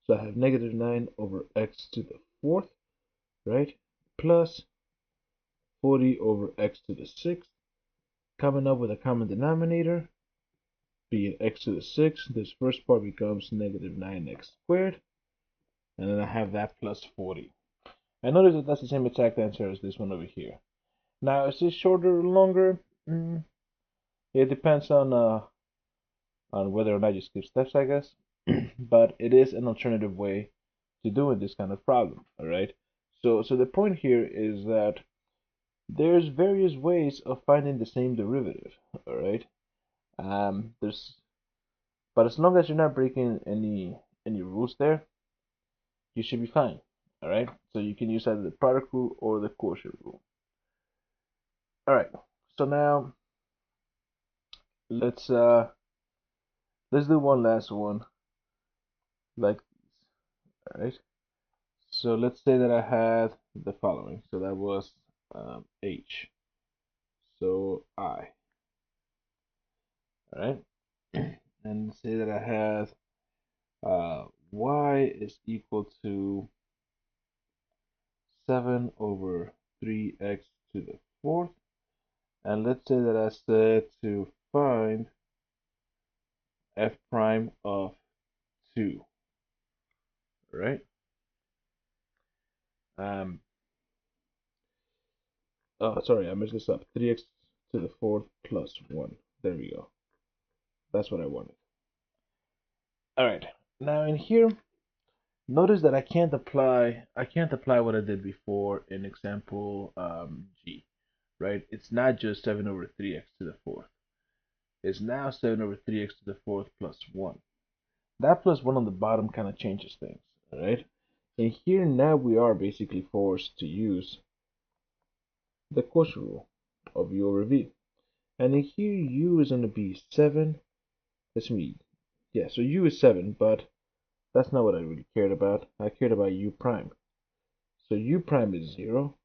So I have negative 9 over x to the 4th, right? Plus 40 over x to the 6th. Coming up with a common denominator, being x to the 6th. This first part becomes negative 9x squared. And then I have that plus 40. And notice that that's the same exact answer as this one over here. Now, is this shorter or longer? It depends on whether or not you skip steps, I guess. But it is an alternative way to doing this kind of problem. All right. So the point here is that there's various ways of finding the same derivative. All right. But as long as you're not breaking any rules there, you should be fine. All right. So you can use either the product rule or the quotient rule. All right. So now let's do one last one like this. All right. So let's say that I had the following. So that was h. So I. All right. And say that I have y is equal to 7 over 3x to the fourth. And let's say that I said to find f prime of 2, right? Um, oh, sorry, I messed this up. 3x to the fourth plus 1. There we go. That's what I wanted. All right. Now in here, notice that I can't apply what I did before in example G, right? It's not just 7 over 3x to the fourth. It's now 7 over 3x to the fourth plus 1. That plus 1 on the bottom kind of changes things, all right? And here now we are basically forced to use the quotient rule of U over V. And in here U is going to be 7. Let's read. Yeah, so U is 7, but that's not what I really cared about. I cared about U prime. So U prime is 0,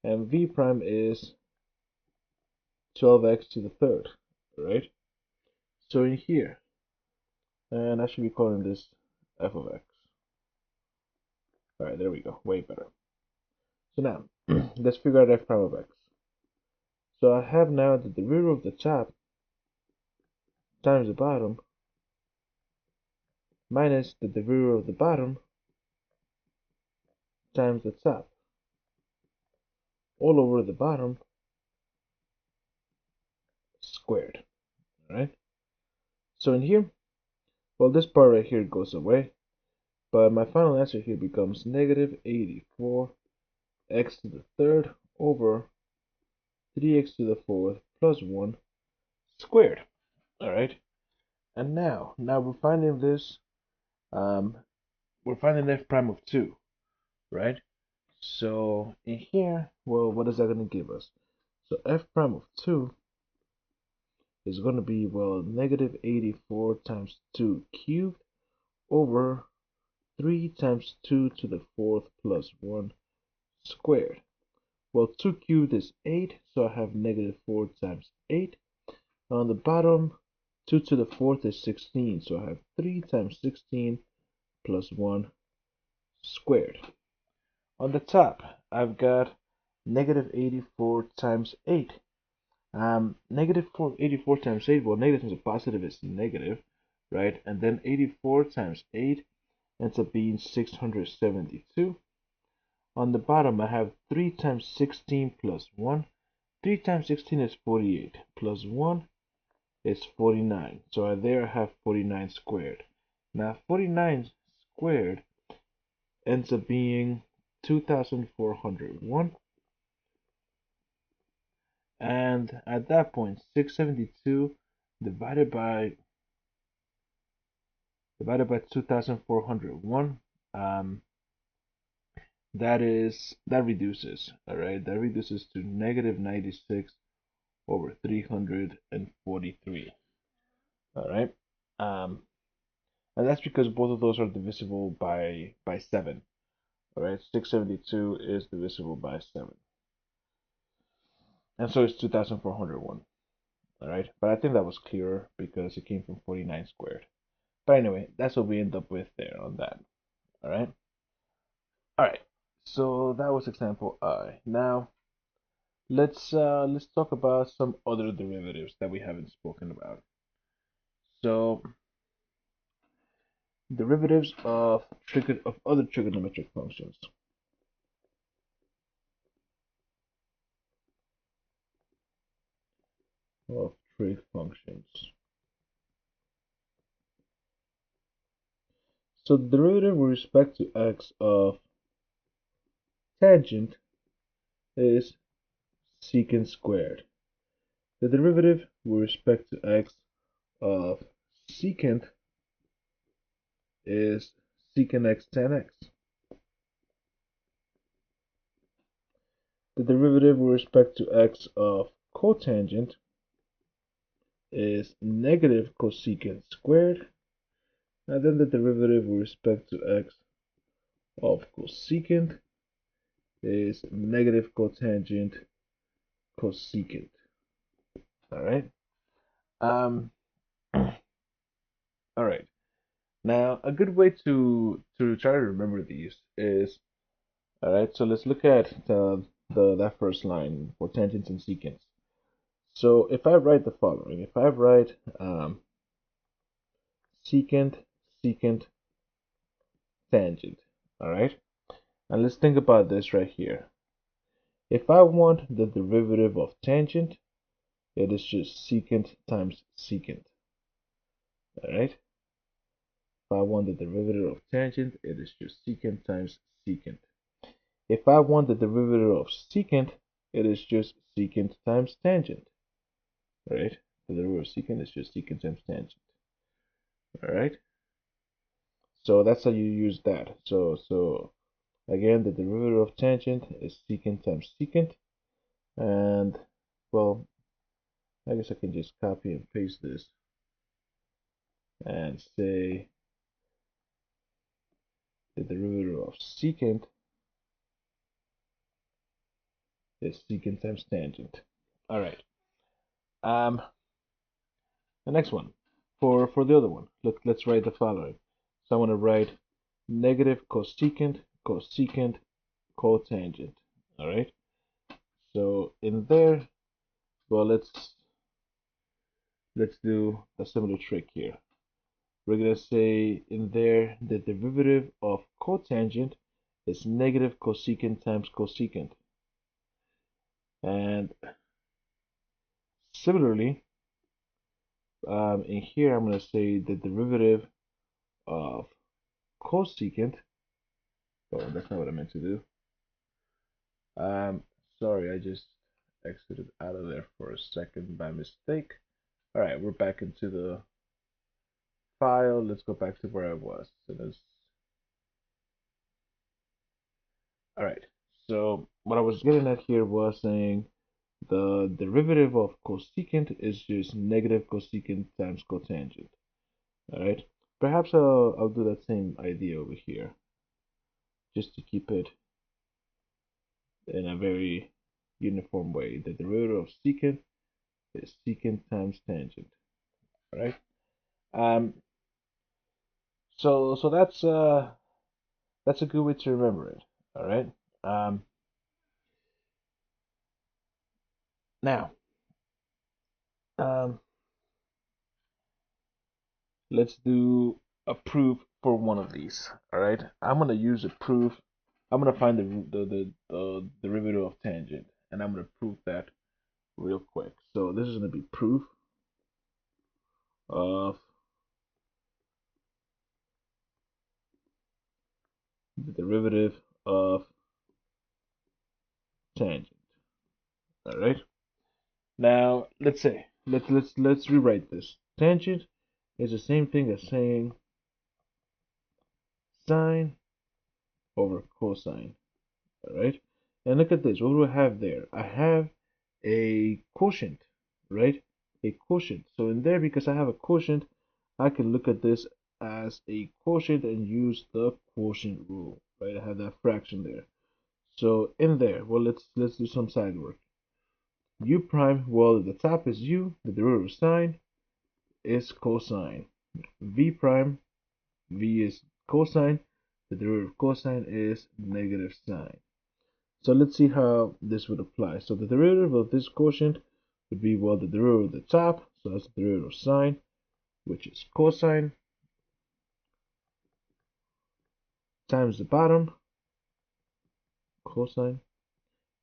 and V prime is 12x to the third, right? So in here, and I should be calling this f of x. All right, there we go, way better. So now, let's figure out f prime of x. So I have now the derivative of the top times the bottom minus the derivative of the bottom times the top all over the bottom squared, all right? So in here, well, this part right here goes away, but my final answer here becomes negative 84 x to the third over 3x to the fourth plus 1 squared. All right. And now we're finding this, we're finding f prime of 2, right? So in here, well, what is that going to give us? So f prime of 2 is going to be, well, negative 84 times 2 cubed over 3 times 2 to the fourth plus 1 squared. Well, 2 cubed is 8, so I have negative 4 times 8. On the bottom, 2 to the fourth is 16, so I have 3 times 16 plus 1 squared. On the top, I've got negative 84 times 8. Negative 84 times 8, well, negative times a positive is negative, right? And then 84 times 8 ends up being 672. On the bottom, I have 3 times 16 plus 1. 3 times 16 is 48, plus 1 is 49. So there I have 49 squared. Now, 49 squared ends up being 2,401. And at that point, 672 divided by 2,401, that reduces, all right? That reduces to negative 96 over 343, all right? And that's because both of those are divisible by 7, all right? 672 is divisible by 7. And so it's 2,401, all right? But I think that was clearer because it came from 49 squared. But anyway, that's what we end up with there on that. All right. All right. So that was example I. Now let's talk about some other derivatives that we haven't spoken about. So derivatives of other trigonometric functions. Of trig functions. So the derivative with respect to x of tangent is secant squared. The derivative with respect to x of secant is secant x tan x. The derivative with respect to x of cotangent is negative cosecant squared. And then the derivative with respect to x of cosecant is negative cotangent cosecant. All right. Um. All right. Now, a good way to try to remember these is, all right. So let's look at that first line for tangents and secants. So if I write the following, if I write secant, secant, tangent, all right? And let's think about this right here. If I want the derivative of tangent, it is just secant times secant, all right? If I want the derivative of tangent, it is just secant times secant. If I want the derivative of secant, it is just secant times tangent, right? The derivative of secant is just secant times tangent, all right? So that's how you use that. So again, the derivative of tangent is secant times secant, and well, I guess I can just copy and paste this and say the derivative of secant is secant times tangent. All right. The next one for the other one, let's write the following. So I want to write negative cosecant, cosecant, cotangent. All right. So in there, well, let's do a similar trick here. We're gonna say in there the derivative of cotangent is negative cosecant times cosecant. And similarly, in here I'm gonna say the derivative of cosecant. Oh, that's not what I meant to do. Sorry, I just exited out of there for a second by mistake. All right, we're back into the file. Let's go back to where I was. All right. So what I was getting at here was saying the derivative of cosecant is just negative cosecant times cotangent. All right. Perhaps I'll do that same idea over here, just to keep it in a very uniform way. The derivative of secant is secant times tangent. All right. Um. So that's a good way to remember it. All right. Um. Now. Um. Let's do a proof for one of these. All right. I'm gonna use a proof. I'm gonna find the derivative of tangent, and I'm gonna prove that real quick. So this is gonna be proof of the derivative of tangent. All right. Now let's rewrite this. Tangent is the same thing as saying sine over cosine. All right. And look at this. What do I have there? I have a quotient, right? A quotient. So in there, because I have a quotient, I can look at this as a quotient and use the quotient rule, right? I have that fraction there. So in there, well, let's do some side work. U prime, well, the top is u, the derivative of sine is cosine. V prime, v is cosine, the derivative of cosine is negative sine. So let's see how this would apply. So the derivative of this quotient would be, well, the derivative of the top, so that's the derivative of sine, which is cosine, times the bottom, cosine,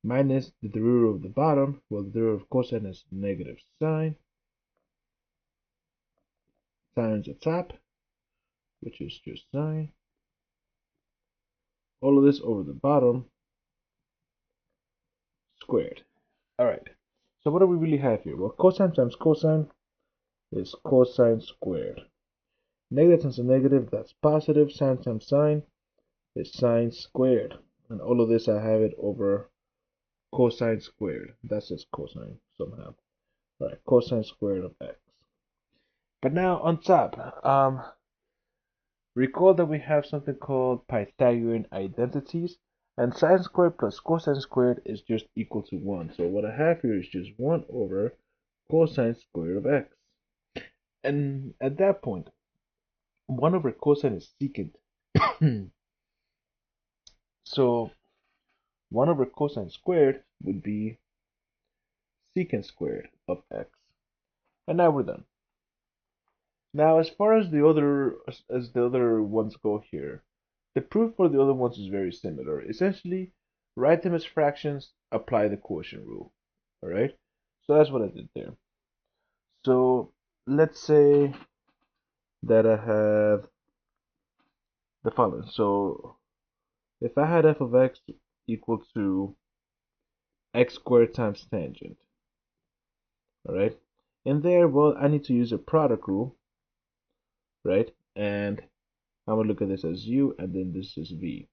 minus the derivative of the bottom, well, the derivative of cosine is negative sine, times the top, which is just sine. All of this over the bottom squared. All right. So what do we really have here? Well, cosine times cosine is cosine squared. Negative times a negative, that's positive. Sine times sine is sine squared. And all of this, I have it over cosine squared. That's just cosine somehow. All right, cosine squared of x. But now on top, recall that we have something called Pythagorean identities, and sine squared plus cosine squared is just equal to 1. So what I have here is just 1 over cosine squared of x. And at that point, 1 over cosine is secant. So 1 over cosine squared would be secant squared of x. And now we're done. Now, as far as the other ones go here, the proof for the other ones is very similar. Essentially, write them as fractions, apply the quotient rule. All right. So that's what I did there. So let's say that I have the following. So if I had f of x equal to x squared times tangent, all right, in there, well, I need to use a product rule, right? And I'm gonna look at this as u, and then this is v.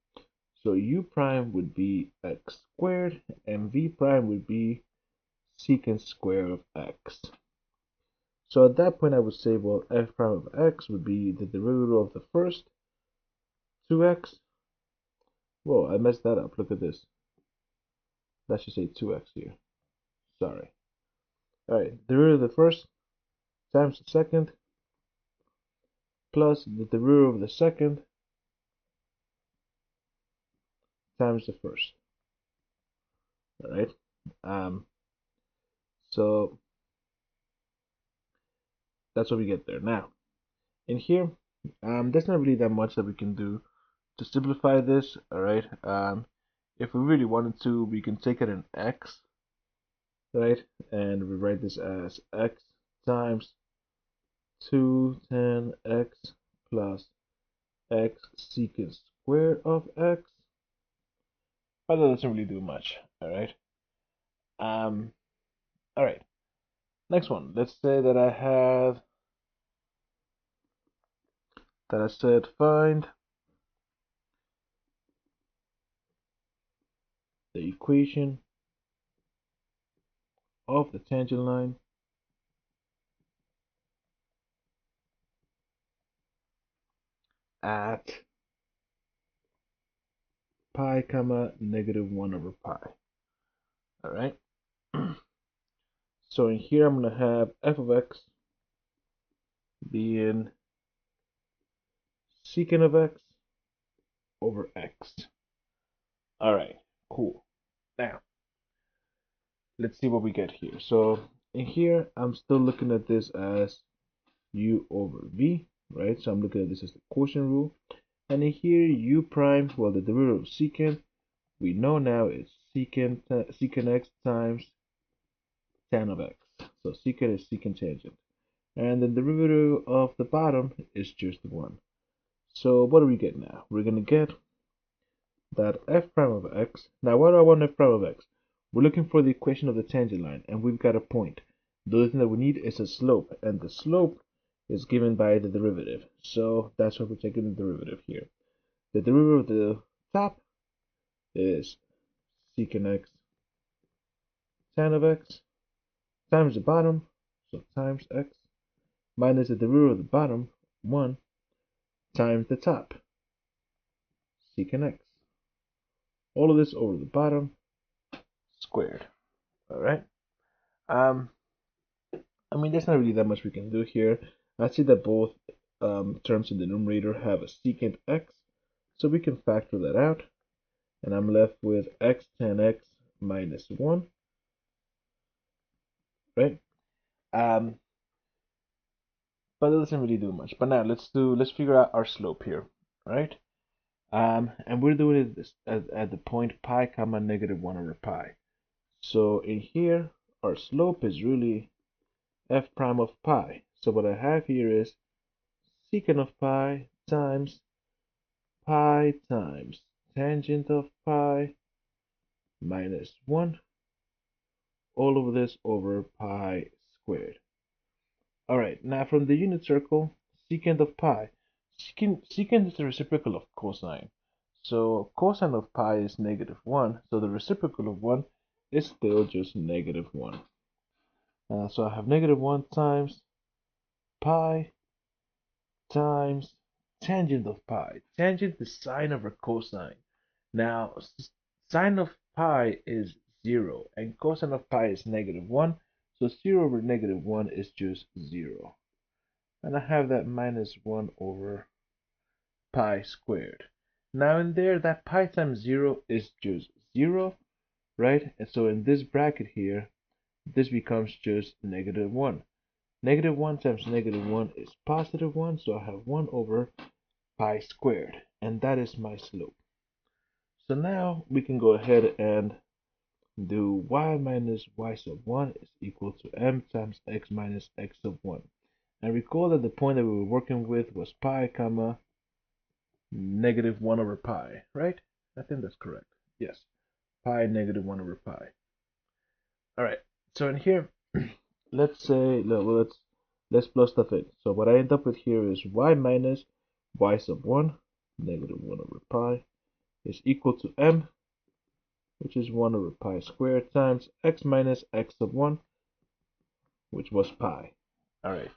So u prime would be x squared, and v prime would be secant square of x. So at that point, I would say, well, f prime of x would be the derivative of the first 2x. Whoa, I messed that up. Look at this. That should say 2x here. Sorry. All right, derivative of the first times the second plus the derivative of the second times the first. All right. So that's what we get there. Now, in here, there's not really that much that we can do to simplify this. All right. If we really wanted to, we can take it in x, right, and we write this as x times 2 tan x plus x secant square of x. But that doesn't really do much. All right. All right. Next one. Let's say that I said find the equation of the tangent line at pi comma negative 1 over pi. All right. So in here, I'm going to have f of x being secant of x over x. All right, cool. Now, let's see what we get here. So in here, I'm still looking at this as u over v, right? So I'm looking at this as the quotient rule. And in here, u prime, well, the derivative of secant, we know now it's secant x times tan of x. So secant is secant tangent. And the derivative of the bottom is just 1. So what do we get now? We're going to get that f prime of x. Now, what do I want f prime of x? We're looking for the equation of the tangent line, and we've got a point. The only thing that we need is a slope, and the slope is given by the derivative. So that's what we're taking the derivative here. The derivative of the top is secant x tan of x times the bottom, so times x, minus the derivative of the bottom, 1, times the top, secant x. All of this over the bottom, squared. All right. I mean, there's not really that much we can do here. I see that both terms in the numerator have a secant x, so we can factor that out. And I'm left with x tan x minus 1, right? But it doesn't really do much. But now let's figure out our slope here, right? And we're doing it at the point pi comma negative 1 over pi. So in here, our slope is really f prime of pi. So what I have here is secant of pi times tangent of pi minus 1 all over this over pi squared. All right, now from the unit circle, secant of pi. Secant is the reciprocal of cosine. So cosine of pi is negative 1, so the reciprocal of 1 is still just negative 1. So I have negative 1 times pi times tangent of pi. Tangent is sine over cosine. Now, sine of pi is 0, and cosine of pi is negative 1. So 0 over negative 1 is just 0. And I have that minus 1 over pi squared. Now in there, that pi times 0 is just 0, right? And so in this bracket here, this becomes just -1. -1 times -1 is +1, so I have 1 over pi squared, and that is my slope. So now we can go ahead and do y minus y sub 1 is equal to m times x minus x sub 1. And recall that the point that we were working with was pi comma -1 over pi, right? I think that's correct. Yes, pi -1 over pi. All right. So in here, let's say let's plug stuff in. So what I end up with here is y minus y sub 1 -1 over pi is equal to m, which is 1 over pi squared, times x minus x sub 1, which was pi. All right.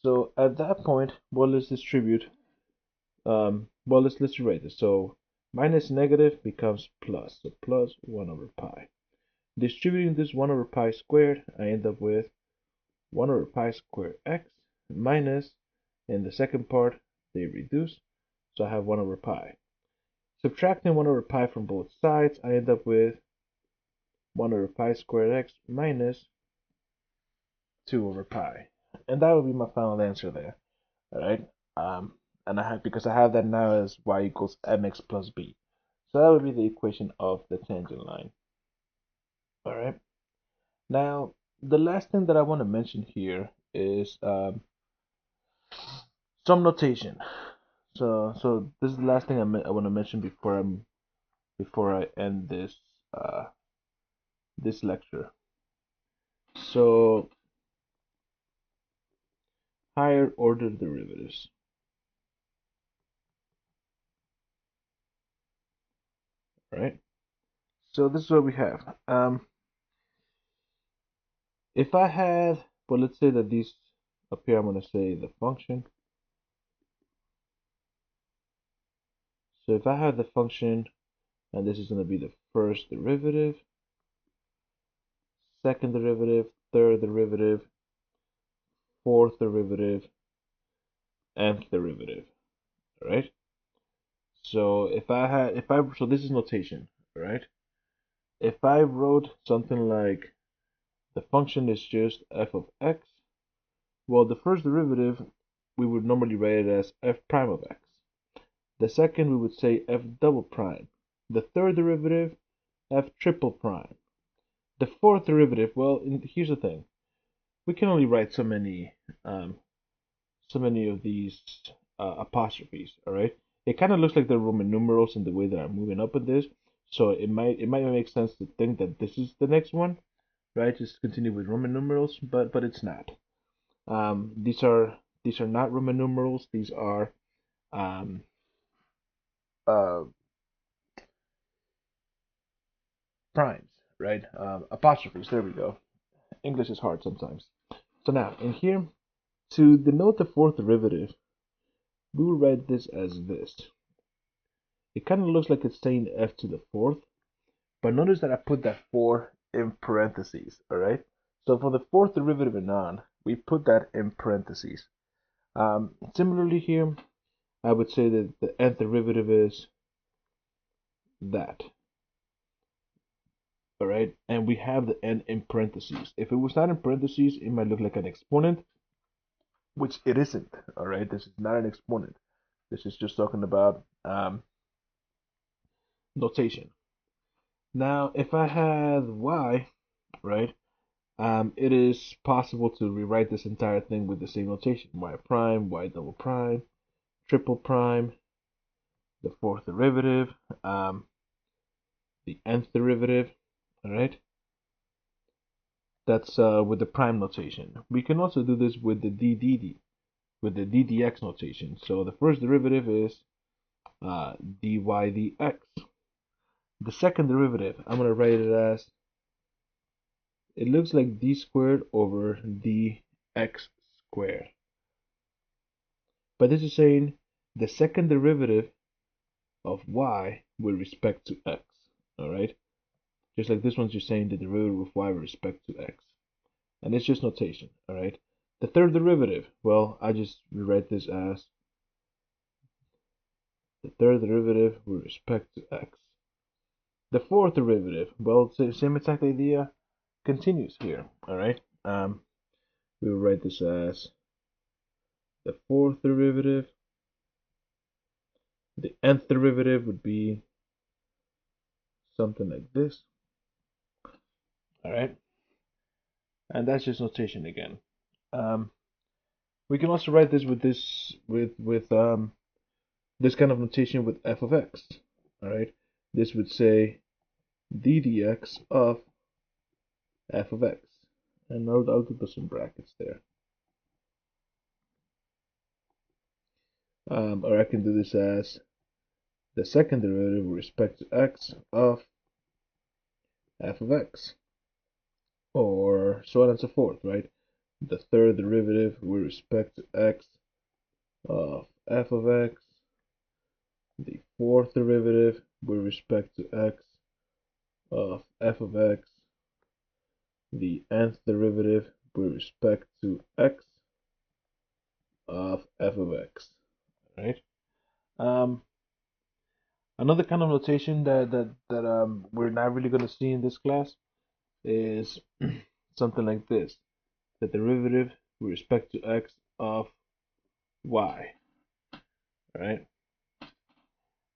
So at that point, well, let's distribute. Let's rewrite this. So minus negative becomes plus. So plus 1 over pi. Distributing this 1 over pi squared, I end up with 1 over pi squared x minus, in the second part, they reduce. So I have 1 over pi. Subtracting 1 over pi from both sides, I end up with 1 over pi squared x minus 2 over pi. And that would be my final answer there. All right. And because I have that now as y equals mx plus b. So that would be the equation of the tangent line. All right. Now, the last thing that I want to mention here is some notation. So this is the last thing I want to mention before I end this lecture. So higher order derivatives. All right. So this is what we have. If I had, well, let's say that these up here, I'm going to say the function. So if I have the function, and this is going to be the first derivative, second derivative, third derivative, fourth derivative, nth derivative, all right? So so this is notation, all right? If I wrote something like the function is just f of x, well, the first derivative, we would normally write it as f prime of x. The second, we would say f double prime. The third derivative, f triple prime. The fourth derivative, well, here's the thing. We can only write so many of these apostrophes, all right? It kind of looks like the Roman numerals in the way that I'm moving up with this. So it might make sense to think that this is the next one, right? Just continue with Roman numerals, but it's not. These are not Roman numerals. These are um, uh, primes, right? Apostrophes. There we go. English is hard sometimes. So now in here, to denote the fourth derivative, we will write this as this. It kind of looks like it's saying f to the fourth, but notice that I put that 4 in parentheses, all right? So for the fourth derivative and on, we put that in parentheses. Similarly here, I would say that the nth derivative is that, all right? And we have the n in parentheses. If it was not in parentheses, it might look like an exponent, which it isn't, all right? This is not an exponent. This is just talking about notation. Now, if I had y, right, it is possible to rewrite this entire thing with the same notation: y prime, y double prime, triple prime, the fourth derivative, the nth derivative, all right? That's with the prime notation. We can also do this with the with the ddx notation. So the first derivative is dy dx. The second derivative, I'm going to write it as, it looks like d squared over dx squared. But this is saying the second derivative of y with respect to x, all right? Just like this one's just saying the derivative of y with respect to x. And it's just notation, all right? The third derivative, well, I just rewrite this as the third derivative with respect to x. The fourth derivative, well, same exact idea. continues here. All right. We will write this as the fourth derivative. The nth derivative would be something like this. All right. And that's just notation again. We can also write this with this this kind of notation with f of x. All right. This would say d dx of f of x. And I'll do some brackets there. Or I can do this as the second derivative with respect to x of f of x, or so on and so forth, right? The third derivative with respect to x of f of x, the fourth derivative with respect to x of f of x, the nth derivative with respect to x of f of x, right? Another kind of notation that we're not really going to see in this class is something like this: the derivative with respect to x of y, right?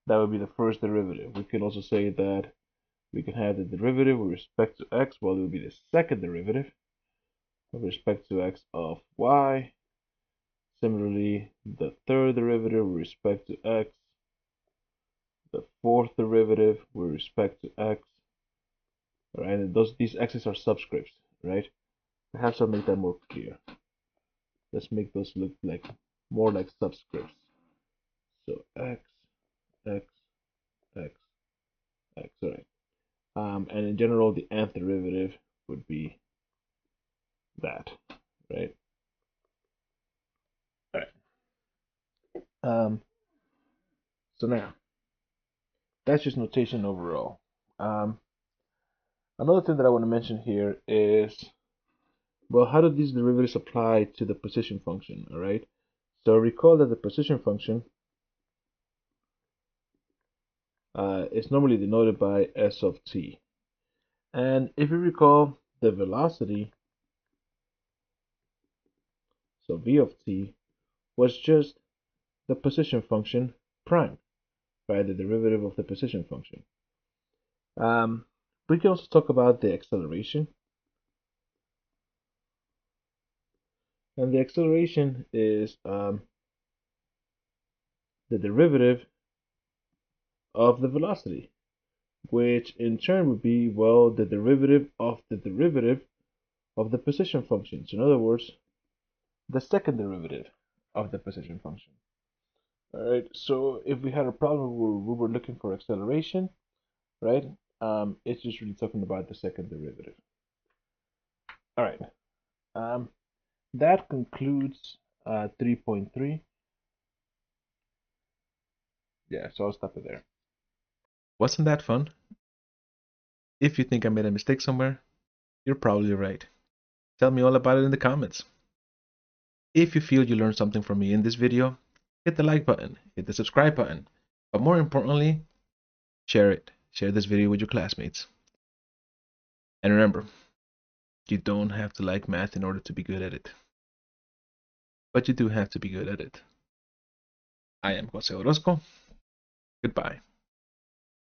That would be the first derivative. We can also say that we can have the derivative with respect to x, well, it would be the second derivative with respect to x of y. Similarly, the third derivative with respect to x, the fourth derivative with respect to x, right? And these x's are subscripts, right? Perhaps I'll make that more clear. Let's make those look like more like subscripts. So x, x, x, x, all right. And in general, the nth derivative would be that, right? All right. So now, that's just notation overall. Another thing that I want to mention here is, well, how do these derivatives apply to the position function, all right? So recall that the position function is normally denoted by s of t. And if you recall, the velocity, so v of t, was just the position function prime, right? The derivative of the position function. We can also talk about the acceleration. And the acceleration is the derivative of the velocity, which in turn would be, well, the derivative of the position function. So in other words, the second derivative of the position function. All right, so if we had a problem where we were looking for acceleration, right, it's just really talking about the second derivative. All right, that concludes 3.3. Yeah, so I'll stop it there. Wasn't that fun? If you think I made a mistake somewhere, you're probably right. Tell me all about it in the comments. If you feel you learned something from me in this video, hit the like button, hit the subscribe button, but more importantly, share it. Share this video with your classmates. And remember, you don't have to like math in order to be good at it. But you do have to be good at it. I am Jose Orozco. Goodbye.